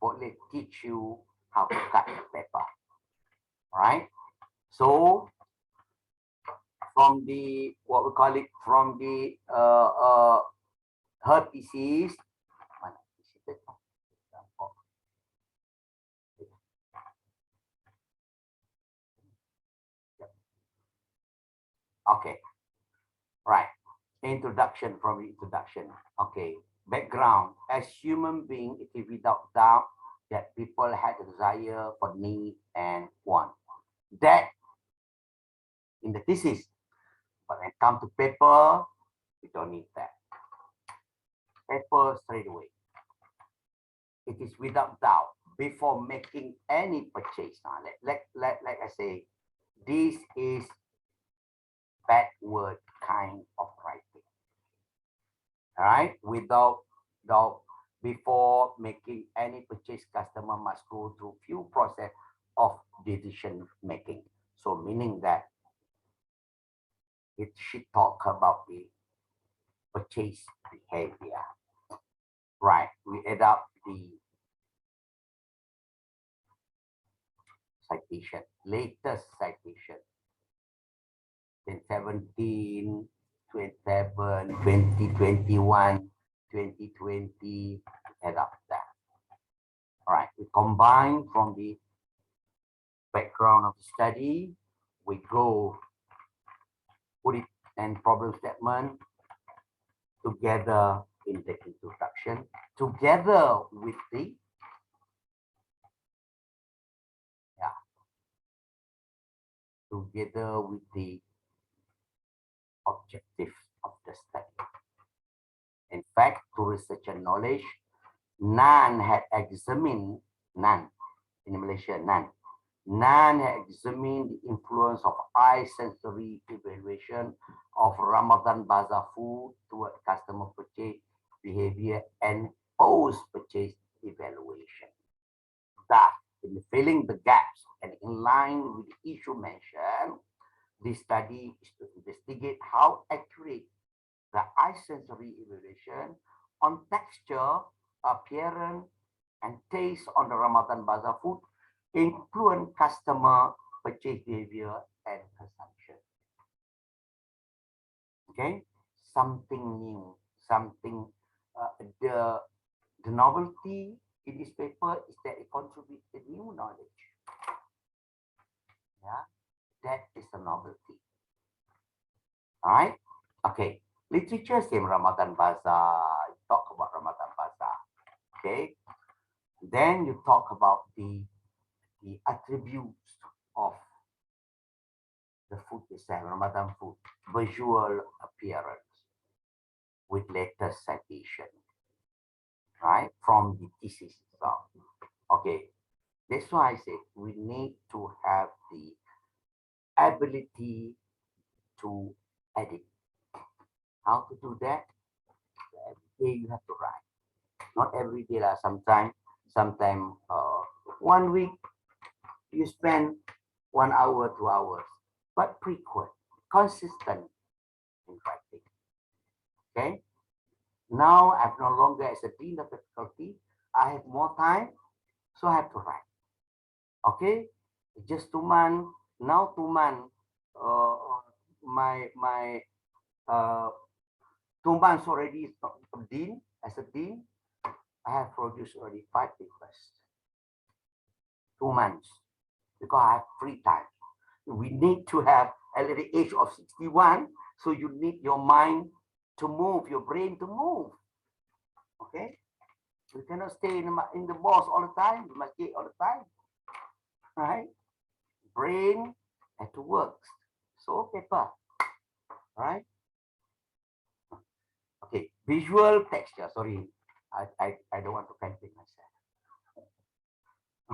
Boleh teach you how to cut the paper, right? So from the what we call it from the her thesis, okay, right. Introduction from the introduction. Okay, background. As human being, it is without doubt that people had a desire for need and want. That in the thesis, but when it comes to paper, we don't need that. Paper straight away. It is without doubt before making any purchase. Now, like I say, this is backward kind of writing. All right, without doubt, before making any purchase, customer must go through few process of decision making. So meaning that it should talk about the purchase behavior. Right, we adopt the citation, latest citation, 2017, 27, 2021, 2020, adopt that. All right, we combine from the background of the study, we go put it and problem statement together in the introduction, together with the together with the objectives of the study. In fact, to research and knowledge, none had examined, none in Malaysia, none had examined the influence of eye sensory evaluation of Ramadan bazaar food toward customer purchase behavior and post-purchase evaluation. That in filling the gaps and in line with the issue mentioned, this study is to investigate how accurate the eye sensory evaluation on texture, appearance, and taste on the Ramadan bazaar food influence customer purchase behavior and consumption. Okay, something new, something. The novelty in this paper is that it contributes the new knowledge. Yeah, that is the novelty. All right. Okay. Literature same Ramadan Bazaar. You talk about Ramadan Bazaar. Okay. Then you talk about the attributes of the food itself, Ramadan food, visual appearance with latest citation, right? From the thesis itself. Okay. That's why I said we need to have the ability to edit. How to do that? Every day you have to write. Not every day, sometimes 1 week you spend 1 hour, 2 hours, but frequent, consistent in writing. Okay. Now I'm no longer as a dean of the faculty. I have more time, so I have to write. Okay. Just 2 months. Now 2 months. My 2 months already dean as a dean. I have produced already 5 papers. 2 months because I have free time. We need to have at the age of 61, so you need your mind to move, your brain to move. Okay, you cannot stay in the boss all the time. You must get all the time, right? Brain has to work. So paper, right? Okay, visual texture. Sorry, I don't want to campaign myself.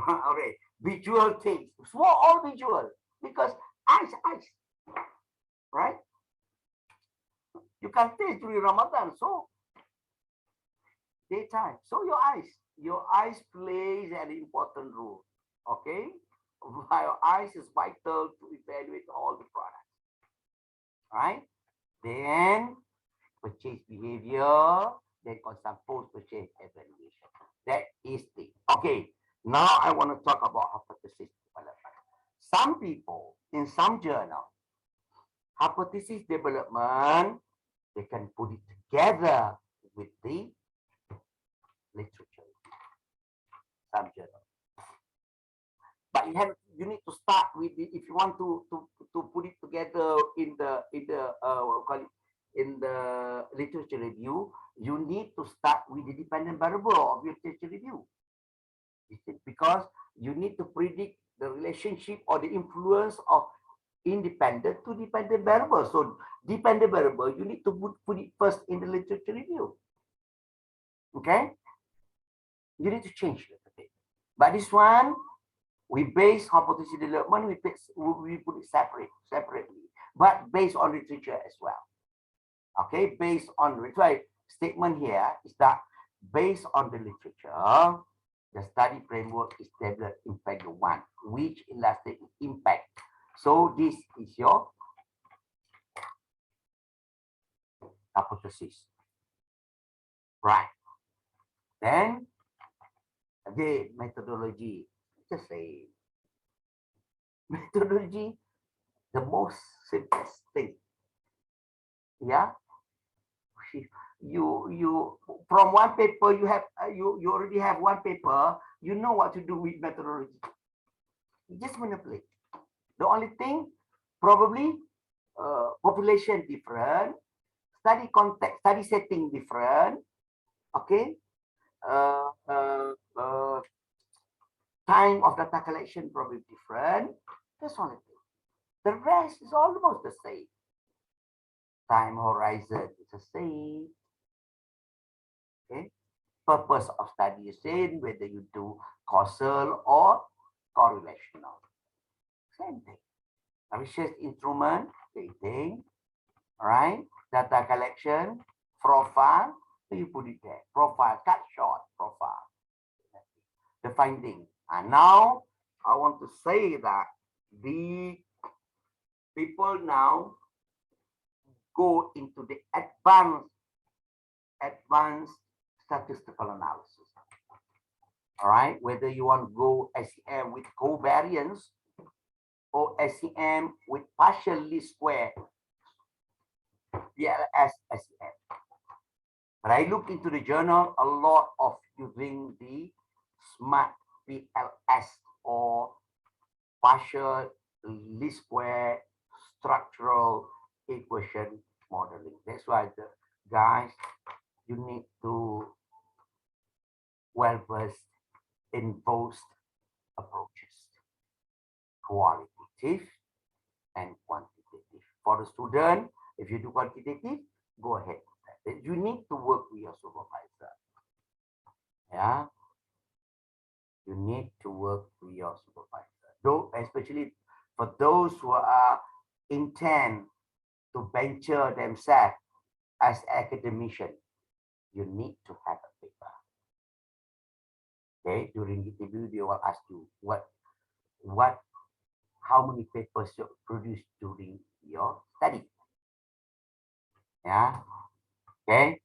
All right, visual taste. Small, all visual because eyes, right? You can taste during Ramadan, so daytime. So your eyes plays an important role. Okay, your eyes is vital to evaluate all the products, right? then purchase behavior, then got some post-purchase evaluation. That is the okay. Now I want to talk about hypothesis development. Some people in some journal, hypothesis development, they can put it together with the literature. Some journal. But you need to start with the, if you want to put it together in the what we call it, in the literature review, you need to start with the dependent variable of your literature review. Because you need to predict the relationship or the influence of independent to dependent variable. So dependent variable, you need to put it first in the literature review. Okay? You need to change a little bit. But this one, we base hypothesis development, we put it separately, but based on literature as well. Okay, based on the statement here is that based on the literature, the study framework is developed in Figure 1, which illustrates impact. So this is your hypothesis. Right. Then again, methodology. Just say methodology, the most simplest thing. Yeah. You from one paper you have you already have one paper, you know what to do with methodology. You just manipulate. The only thing probably population different, study context, study setting different. Okay. Uh, uh, uh, Time of data collection probably different. That's only thing. The rest is almost the same. Time horizon is the same. Okay. Purpose of study is same, whether you do causal or correlational. Same thing. Research instrument, same thing. All right. Data collection, profile, so you put it there. Profile, cut short, profile. The finding. And now I want to say that the people now go into the advanced statistical analysis. All right, whether you want to go SEM with covariance or SEM with partial least square, PLS SEM. But I look into the journal, a lot of using the SMART PLS or partial least square structural equation modeling. That's why the guys, you need to well versed in both approaches, qualitative and quantitative. For the student, if you do quantitative, go ahead. You need to work with your supervisor. Yeah, you need to work with your supervisor. Though, especially for those who are intent to venture themselves as academician, you need to have a paper. Okay, during the interview, they will ask you how many papers you produce during your study. Yeah, okay.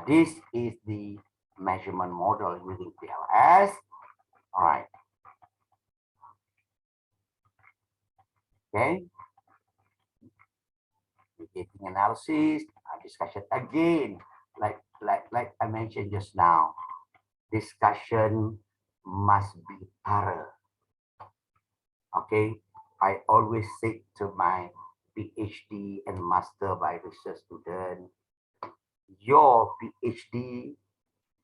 This is the measurement model using PLS. All right. Okay. Indicating analysis, discussion again, like I mentioned just now. Discussion must be thorough. Okay, I always say to my PhD and master by research student, your PhD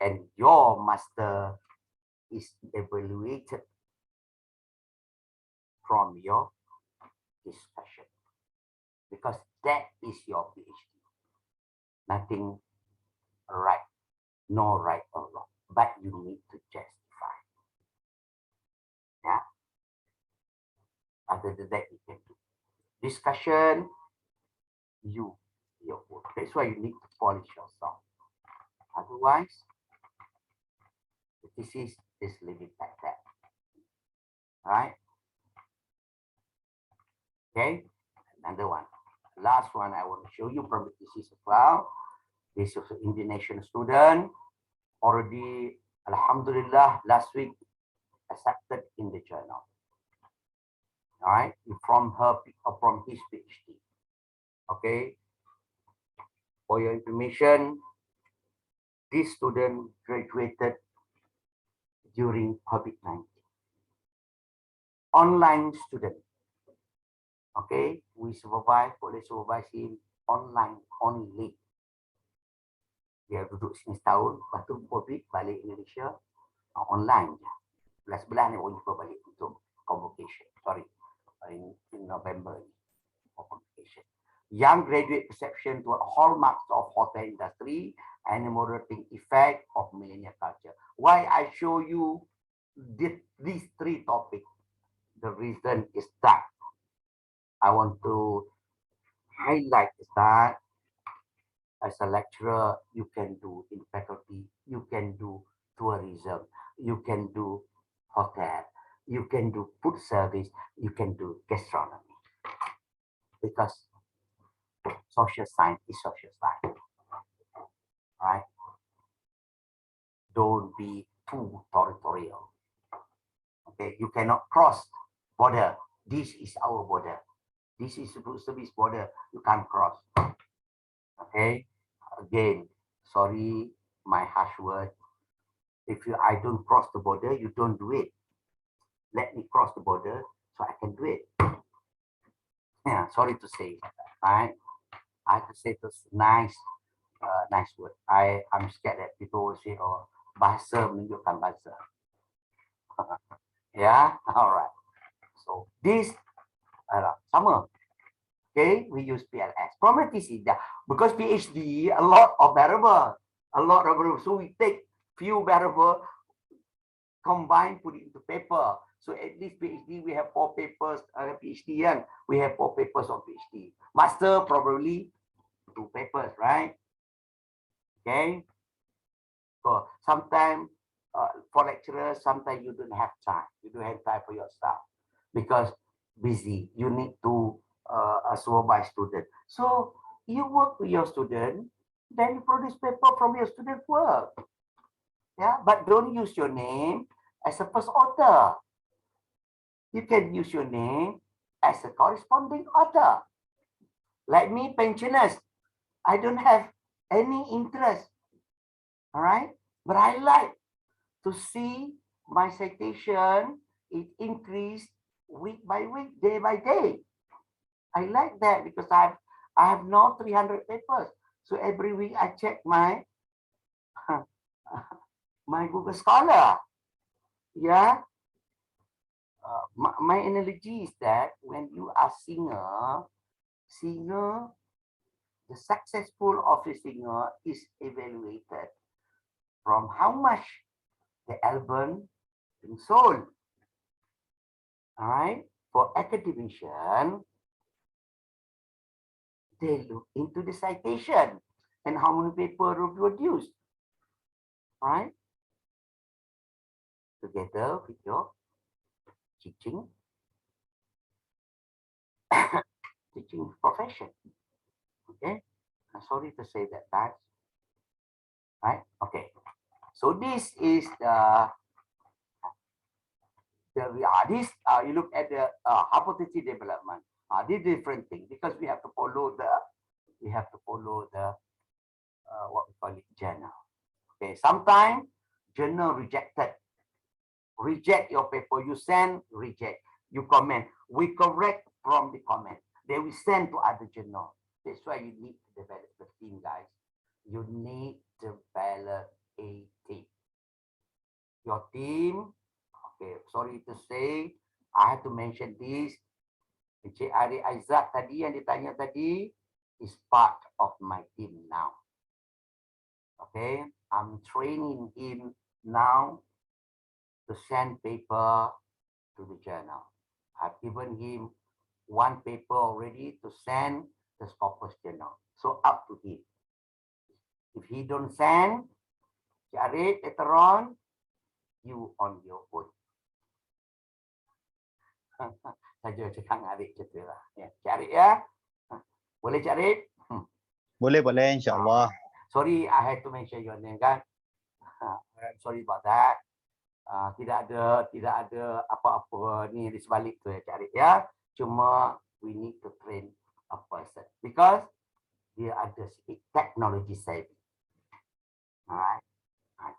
and your master is evaluated from your discussion, because that is your PhD. Nothing right, no right or wrong, but you need to justify. Yeah. Other than that, you can do discussion. Your work. That's why you need to polish yourself. Otherwise, the thesis is living like that. All right. Okay. Another one. Last one I want to show you from the thesis as well. This is an Indonesian student already, Alhamdulillah, last week accepted in the journal. All right, from his PhD. Okay, for your information, this student graduated during COVID-19. Online student. Okay, we boleh supervise him online only. Dia duduk sini setahun, lepas tu COVID balik Indonesia online je. Belas-belas ni orang jumpa balik untuk convocation. Sorry, in November for convocation. Young graduate perception to hallmarks of hotel industry and the moderating effect of millennial culture. Why I show you these three topics? The reason is that I want to highlight is that as a lecturer, you can do in faculty, you can do tourism, you can do hotel, you can do food service, you can do gastronomy. Because social science is social science, right? Don't be too territorial. Okay, you cannot cross border. This is our border. This is supposed to be border. You can't cross. Okay, again, sorry, my harsh word. If I don't cross the border, you don't do it. Let me cross the border so I can do it. Yeah, sorry to say, right? I have to say this nice word. I'm scared that people will say, oh, bahasa menunjukkan bahasa. Yeah, all right. So this, sama. Okay, we use PLS. Probability is that because PhD, a lot of variable. So we take few variable, combine, put it into paper. So at least PhD, we have 4 papers. PhD, and we have 4 papers on PhD. Master, probably 2 papers, right? Okay. So sometimes for lecturers, sometimes you don't have time. You don't have time for yourself because busy. You need to supervise student. So you work with your student, then you produce paper from your student work. Yeah, but don't use your name as a first author. You can use your name as a corresponding author. Like me, pensioners, I don't have any interest. All right, but I like to see my citation, it increased week by week, day by day. I like that because I have now 300 papers. So every week I check my my Google Scholar. Yeah. My analogy is that when you are singer, the successful of a singer is evaluated from how much the album being sold. All right. For academician, they look into the citation and how many papers were produced. All right. Together with your teaching teaching profession. Okay. I'm sorry to say that, guys. Right. Okay. So this is this you look at the hypothesis development. This different thing because we have to follow the what we call it journal. Okay. Sometimes journal reject your paper. You send, reject. You comment. We correct from the comment. They will send to other journal. That's why you need to develop the team, guys. You need to develop a team. Your team, okay, sorry to say, I have to mention this. Encik Ari Aizat tadi yang ditanya tadi is part of my team now. Okay, I'm training him now to send paper to the journal. I've given him 1 paper already to send the Scopus journal. So up to him. If he don't send, Jared, later on, you on your own. Saya cakap dengan adik cerita lah. Ya, Jared ya. Boleh Cik Arif? Boleh, insyaAllah. Sorry, I had to mention your name kan. I'm sorry about that. Tidak ada apa-apa ni di sebalik tu ya Cik Arif ya. Cuma we need to train a person because dia ada sikit technology savvy. Alright.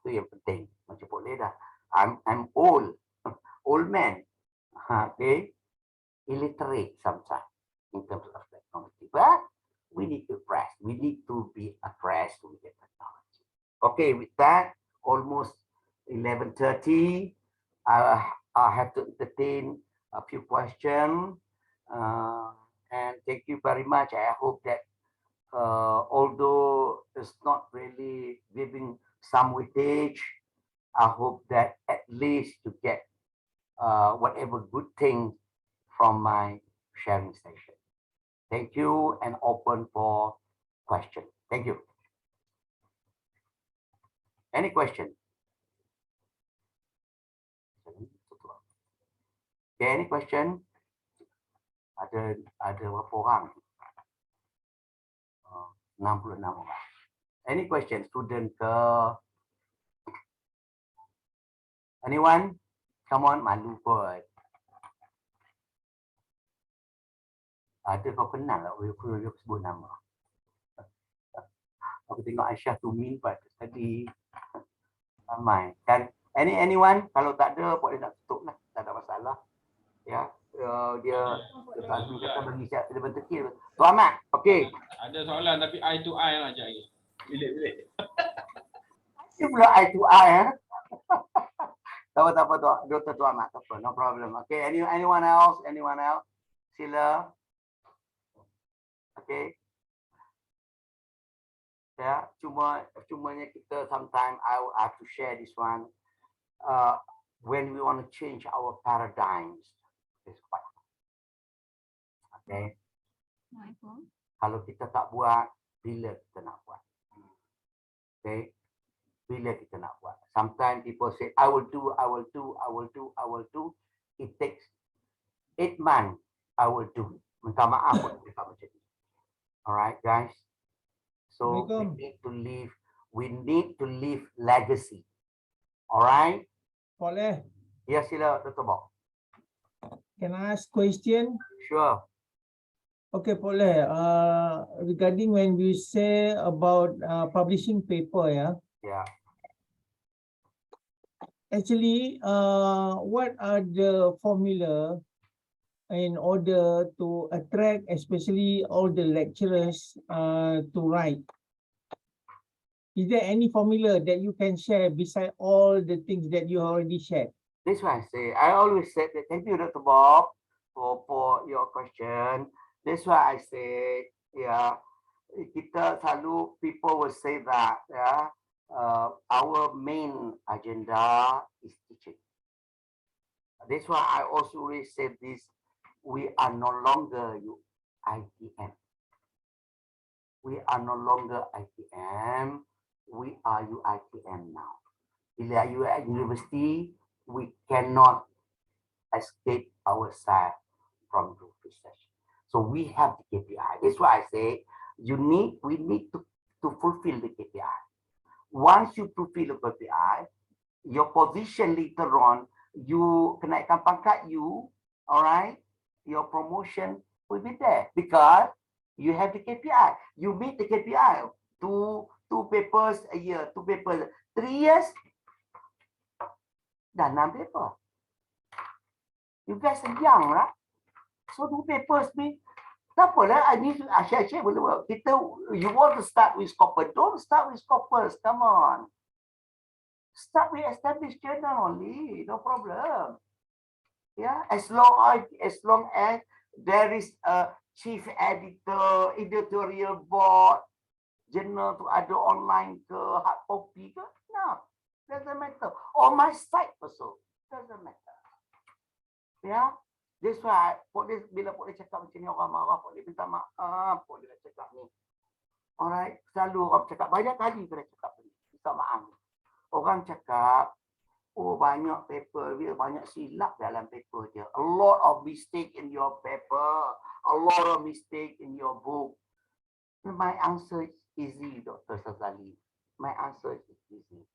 Itu yang penting. Macam boleh dah. I'm old man. Okay. Illiterate sometimes in terms of technology. But we need to press. We need to be abreast with the technology. Okay, with that, almost 11:30. I have to entertain a few questions. And thank you very much. I hope that although it's not really giving some weightage, I hope that at least to get whatever good thing from my sharing session. Thank you and open for question. Thank you. Any question? Okay, any question? Ada berapa orang? 66 orang. Any question? Student ke? Anyone? Come on, malu kot. Ada kau kenal tak? Aku sebut nama. Aku tengok Aisyah Tumin pada tadi. Ramai. Kan? Anyone? Kalau tak ada, boleh nak tutup lah. Tak ada masalah. Ya. Dia kata bagi siap dia bentukir. Tu Ahmad. Okey. Ada soalan tapi eye to eye lah Cik. Bilik. Dia pula eye to eye. Tak apa tu. Doktor tu Ahmad. Tak apa. No problem. Okay. Anyone else? Sila. Okay. Ya, cumanya kita sometimes I have to share this one. When we want to change our paradigms, it's quite hard. Okay. Kalau kita tak buat, bila kita nak buat? Okay. Bila kita nak buat? Sometimes people say, I will do. It takes 8 months. I will do. Minta maaf pun tak macam ni. Alright, guys. So we need to leave legacy. Alright? Boleh. Ya, sila Dr. Bob. Can I ask question? Sure. Okay, boleh. Regarding when we say about publishing paper, yeah. Yeah. Actually, what are the formula in order to attract, especially all the lecturers, to write? Is there any formula that you can share beside all the things that you already shared? This one I say. I always said that. Thank you, Dr. Bob, for your question. This why I say, yeah, kita selalu people will say that, yeah, our main agenda is teaching. That's why I also always say this. We are no longer ITM. We are no longer ITM. We are UITM now. Bila you at university, we cannot escape ourselves from group research. So we have the KPI. That's why I say we need to fulfill the KPI. Once you fulfill the KPI, your position later on, you kenaikan pangkat you, all right, your promotion will be there because you have the KPI. You meet the KPI. Two papers a year, 2 papers, 3 years, dah 6 paper. You guys are young, right? So 2 papers be, tak apalah, I need to share boleh buat. You want to start with scopper, don't start with scoppers, come on. Start with established journal only, no problem. Yeah, as long as there is a chief editor, editorial board, journal tu ada online ke, hard copy ke, no, doesn't matter. Or my site also, doesn't matter. Yeah, that's why bila boleh cakap macam ni orang marah, boleh minta maaf, boleh cakap ni. Alright, selalu orang cakap banyak kali kena cakap ni, minta maaf. Orang cakap, oh banyak paper dia, banyak silap dalam paper dia. A lot of mistake in your paper, a lot of mistake in your book. My answer is easy, Dr. Sazali. My answer is easy.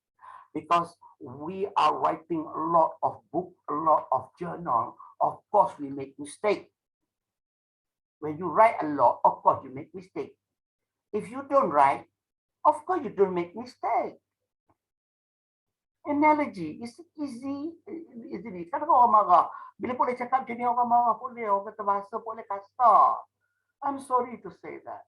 Because we are writing a lot of book, a lot of journal. Of course, we make mistake. When you write a lot, of course, you make mistake. If you don't write, of course, you don't make mistake. Analogy is easy, isn't it? Kan orang marah. Bila boleh cakap macam ni, orang marah boleh. Orang kata bahasa boleh kasar. I'm sorry to say that.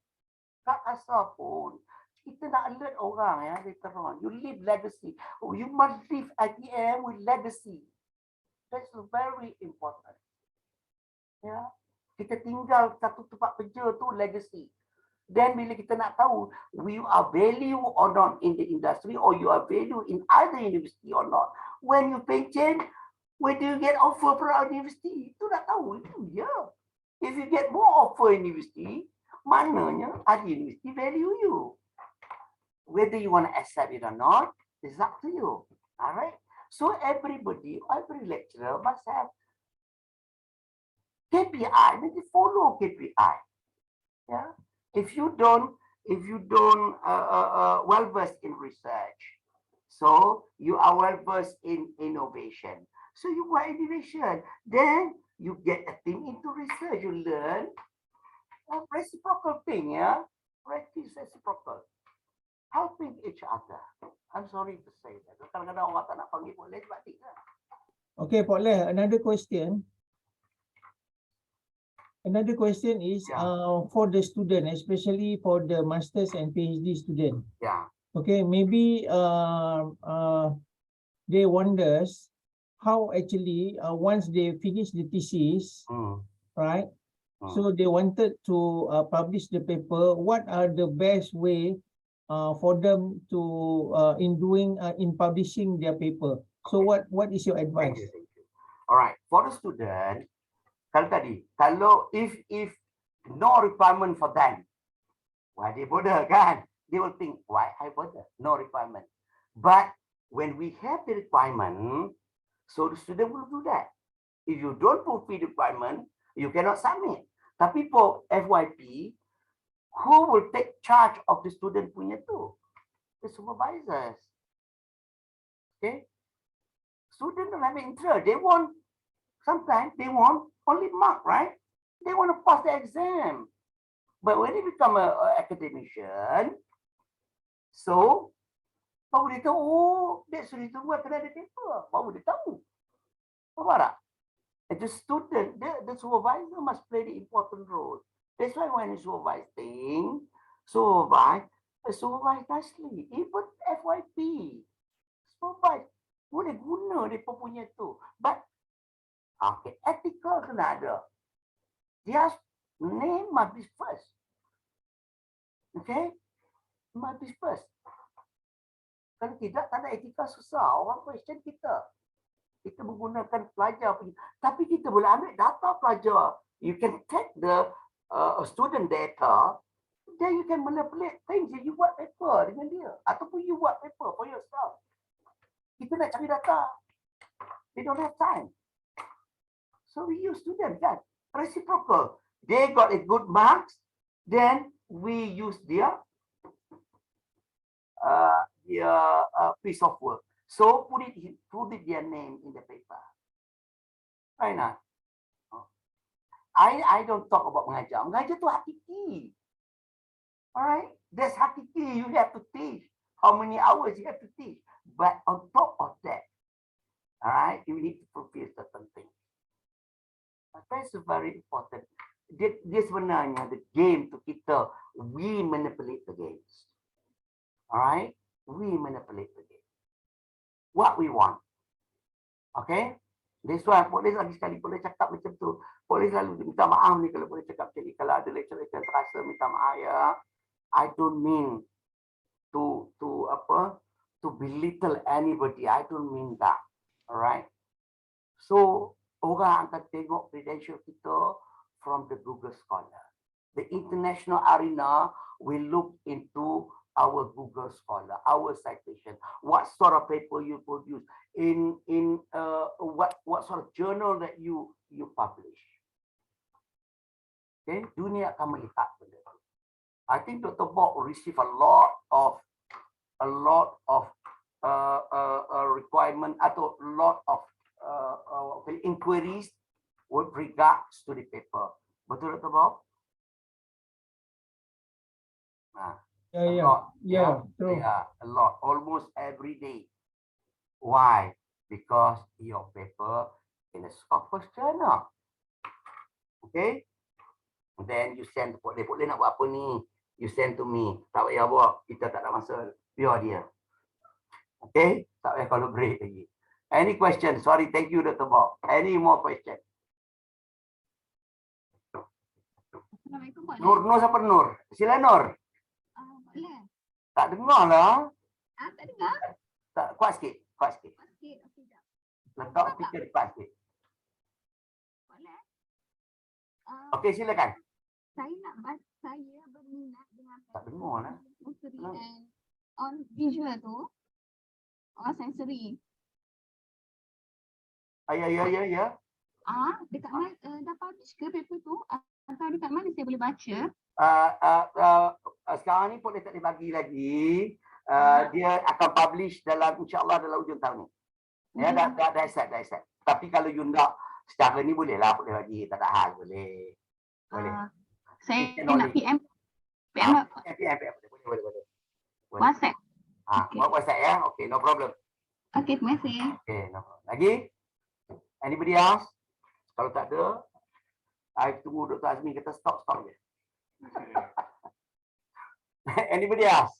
Tak kasar pun. Kita nak alert orang ya, later on. You leave legacy. Oh, you must leave ITM with legacy. That's very important. Ya. Kita tinggal satu tempat kerja tu legacy. Then bila kita nak tahu, you are value or not in the industry, or you are value in other university or not. When you pension, where do you get offer from our university? Itu nak tahu. Itu ya. If you get more offer university, maknanya other university value you. Whether you want to accept it or not, it's up to you. All right. So everybody, every lecturer must have KPI. Maybe follow KPI. Yeah. If you don't well versed in research, so you are well versed in innovation. So you got innovation. Then you get a thing into research. You learn a reciprocal thing. Yeah. Practice reciprocal. Helping each other. I'm sorry to say that. Kadang-kadang orang tak nak panggil boleh sebab tidak. Okay, Pak Leh, another question. Another question is for the student, especially for the masters and PhD student. Yeah. Okay, maybe they wonders how actually once they finish the thesis, right? So they wanted to publish the paper. What are the best way for them to in publishing their paper? So what is your advice? Thank you. All right, for the student. Kalau if no requirement for them, why they bother kan? They will think, why I bother? No requirement. But when we have the requirement, so the student will do that. If you don't fulfill the requirement, you cannot submit. Tapi for FYP, who will take charge of the student punya tu? The supervisors. Okay? Students don't have interest. They want, sometimes they want only mark, right? They want to pass the exam. But when they become an academician, so baru dia tahu, oh, that's the reason why kena ada paper. Baru dia tahu. Apa tak? And the student, the supervisor must play the important role. That's why when you supervise things, supervise nicely. Even FYP, supervise. Boleh guna dia punya tu. But okay, ethical kena ada. Their name must be first. Okay? Must be first. Kalau tidak, tak ada etika susah. Orang question kita. Kita menggunakan pelajar punya. Tapi kita boleh ambil data pelajar. You can take the student data, then you can manipulate things. You buat paper dengan dia. Ataupun you buat paper for yourself. Kita nak cari data. They don't have time. So we use students, kan? Reciprocal. They got a good marks, then we use their piece of work. So put it their name in the paper. Right now. I don't talk about mengajar. Mengajar tu hakiki. Alright? That's hakiki. You have to teach. How many hours you have to teach. But on top of that, alright, you need to fulfill certain things. That's very important. Dia sebenarnya the game to kita, we manipulate the games. Alright? We manipulate the game. What we want. Okay? That's why boleh lagi sekali boleh cakap macam tu. Boleh selalu minta maaf ni kalau boleh cakap macam ni. Kalau ada lecturer yang terasa minta maaf ya. I don't mean to belittle anybody. I don't mean that. Alright? So, orang akan tengok credential kita from the Google Scholar. The international arena will look into our Google Scholar, our citation. What sort of paper you produce, what sort of journal that you publish. Okay, dunia akan melihat benda itu. I think Dr. Bob will receive a lot of requirement atau a lot of inquiries with regards to the paper. Betul Dr. Bob? A lot, true. yeah, a lot, almost every day. Why? Because your paper in a Scopus journal. Okay? Then you send to boleh nak buat apa ni? You send to me. Tak payah buat, kita tak ada masa. Biar dia. Okay? Tak payah collaborate lagi. Any question? Sorry, thank you Dr. Bob. Any more question? Assalamualaikum Pak. Nur, Nur siapa Nur? Sila Nur. Boleh. Tak dengar lah. Tak dengar? Tak, kuat sikit. Kuat sikit. Okey, jap. Letak speaker kuat sikit. Boleh. Okey, silakan. Saya berminat dengan Tak dengar lah. sensory and on visual tu. Sensory. Ya. Dekat mana dah publish ke paper tu? Atau dekat mana saya boleh baca? Sekarang ni boleh tak dibagi lagi. Dia akan publish dalam insya-Allah dalam hujung tahun ni. Ya, dah set. Tapi kalau you nak secara ni boleh bagi, tak ada hal, boleh. Saya nak PM. PM Boleh. WhatsApp. WhatsApp ya. Okay, no problem. Okey, terima kasih. Okay, no problem. Lagi? Anybody else? Kalau tak ada, I tunggu Dr. Azmi kata stop je. Anybody else?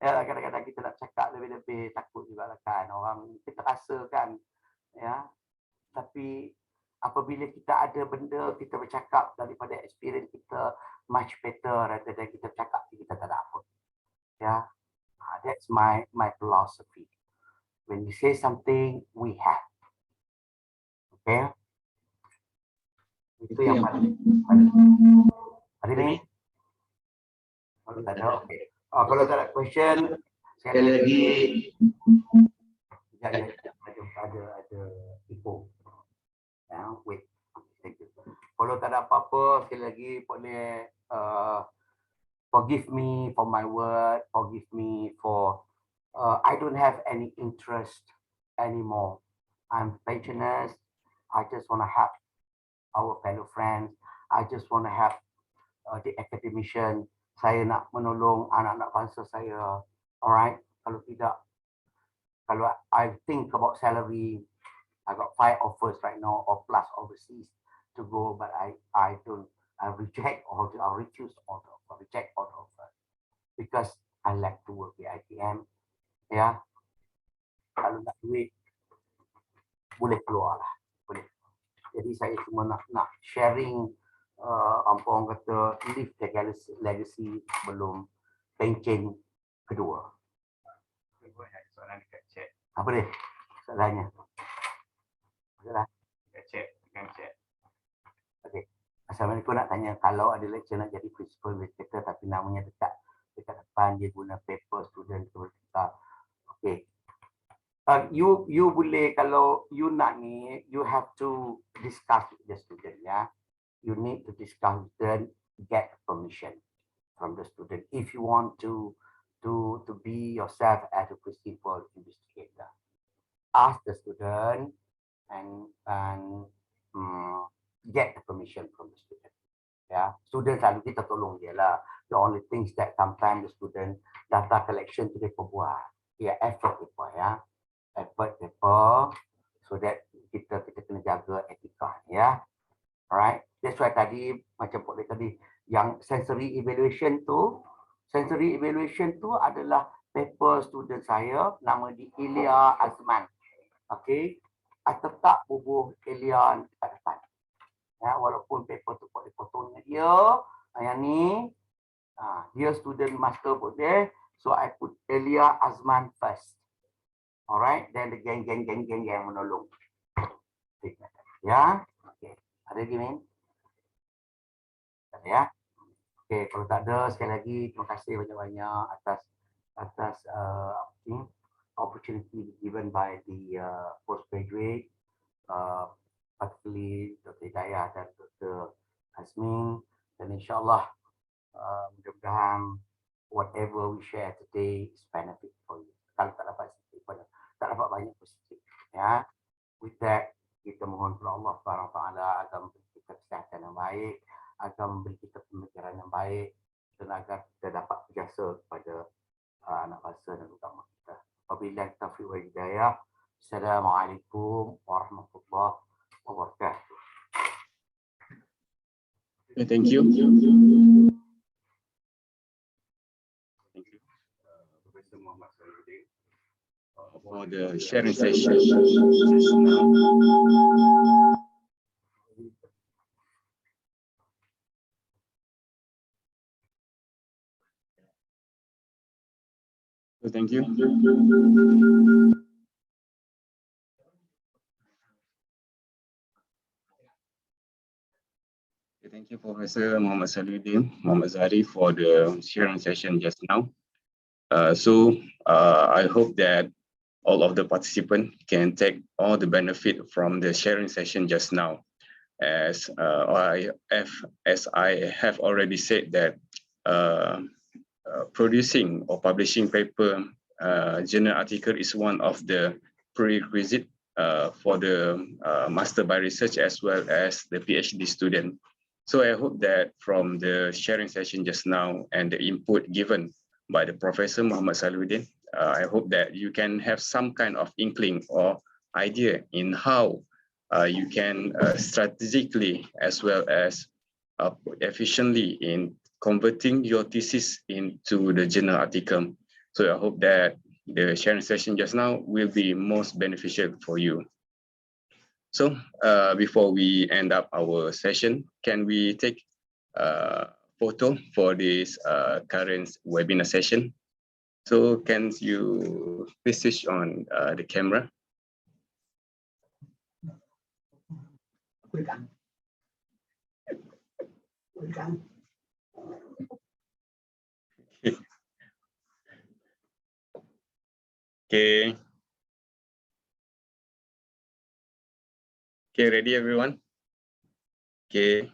Ya, kadang-kadang kita nak cakap lebih-lebih takut juga lah kan. Orang kita rasa kan. Ya. Tapi apabila kita ada benda, kita bercakap daripada experience kita much better rather than kita cakap kita tak ada apa. Ya. That's my philosophy. When we say something, we have. Okay. Itu yang paling. Ada ni? Kalau tak ada, okay. Kalau tak ada question, sekali lagi. Ya, ada info. Ya, wait. Thank you. Kalau tak ada apa-apa, sekali lagi boleh forgive me for my word, forgive me for I don't have any interest anymore. I'm passionate. I just want to help our fellow friends. I just want to help the academician. Saya nak menolong anak-anak bangsa saya. Alright. Kalau tidak, kalau I think about salary, I got 5 offers right now or plus overseas to go, but I reject all the, I refuse all the offer, reject all the offer because I like to work di ITM. Ya, kalau nak duit boleh keluar lah, boleh. Jadi saya cuma nak sharing apa orang kata leave the legacy belum pencen kedua. Soalan dekat chat. Apa dia? Soalannya. Adalah Dekat chat, tekan chat. okey. Assalamualaikum, nak tanya kalau ada lecturer nak jadi principal educator tapi namanya dekat depan dia guna paper student kita. Okey. You boleh kalau you nak ni, you have to discuss with the student ya. You need to discuss then get permission from the student if you want to be yourself as a principal investigator. Ask the student and get the permission from the student. Ya, student selalu kita tolong dia lah. The only things that sometimes the student data collection tu dia buat. Ya, effort dia ya. Effort paper so that kita kena jaga etika ya. Alright, that's why tadi macam Pak tadi yang sensory evaluation tu adalah paper student saya nama di Ilya Azman. Okay, I tetap bubuh Ilya dekat depan. Ya, walaupun paper tu Pak fotonya dia yang ni dia student master pun dia, so I put Ilya Azman first. Alright, then the gang yang menolong. Ya, okay. Ada lagi Min? Tak ada ya? Okay, kalau tak ada sekali lagi terima kasih banyak-banyak atas opportunity given by the postgraduate, particularly Dr. Hidayah dan Dr. Azmin. Dan dan insyaAllah mudah-mudahan whatever we share today is benefit for you. Kalau tak dapat sedikit, tak dapat banyak positif. Ya, with that kita mohon kepada Allah Subhanahu Wa Taala agar memberi kita kesihatan yang baik, agar memberi kita pemikiran yang baik, dan agar kita dapat berjasa kepada anak bangsa dan agama kita. Wabillahi taufiq wal hidayah. Assalamualaikum warahmatullahi wabarakatuh. Okay, thank you. Professor Muhammad Salehuddin For the sharing session. So thank you. Thank you, Professor Muhammad Salehuddin, Muhammad Zahari, for the sharing session just now. I hope that all of the participants can take all the benefit from the sharing session just now. As I have already said that producing or publishing paper journal article is one of the prerequisite for the master by research as well as the PhD student. So I hope that from the sharing session just now and the input given by the Professor Muhammad Salehuddin, I hope that you can have some kind of inkling or idea in how you can strategically as well as efficiently in converting your thesis into the journal article. So I hope that the sharing session just now will be most beneficial for you. So before we end up our session, can we take a photo for this current webinar session? So can you please switch on the camera? Okay. Okay, ready everyone? Okay,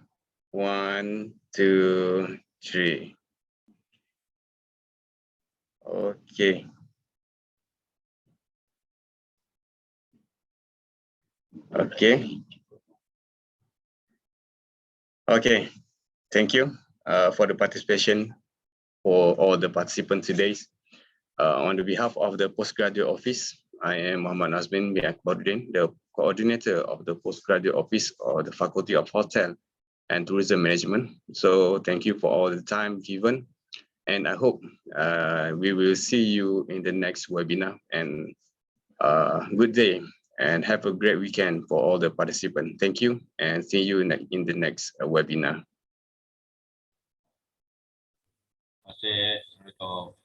1, 2, 3. Okay. Okay. Okay, thank you for the participation for all the participants today. On the behalf of the Postgraduate Office, I am Muhammad Nazmin bin Akbaruddin, the coordinator of the Postgraduate Office or the Faculty of Hotel and Tourism Management. So thank you for all the time given. And I hope we will see you in the next webinar. And good day and have a great weekend for all the participants. Thank you and see you in the next webinar. Terima kasih.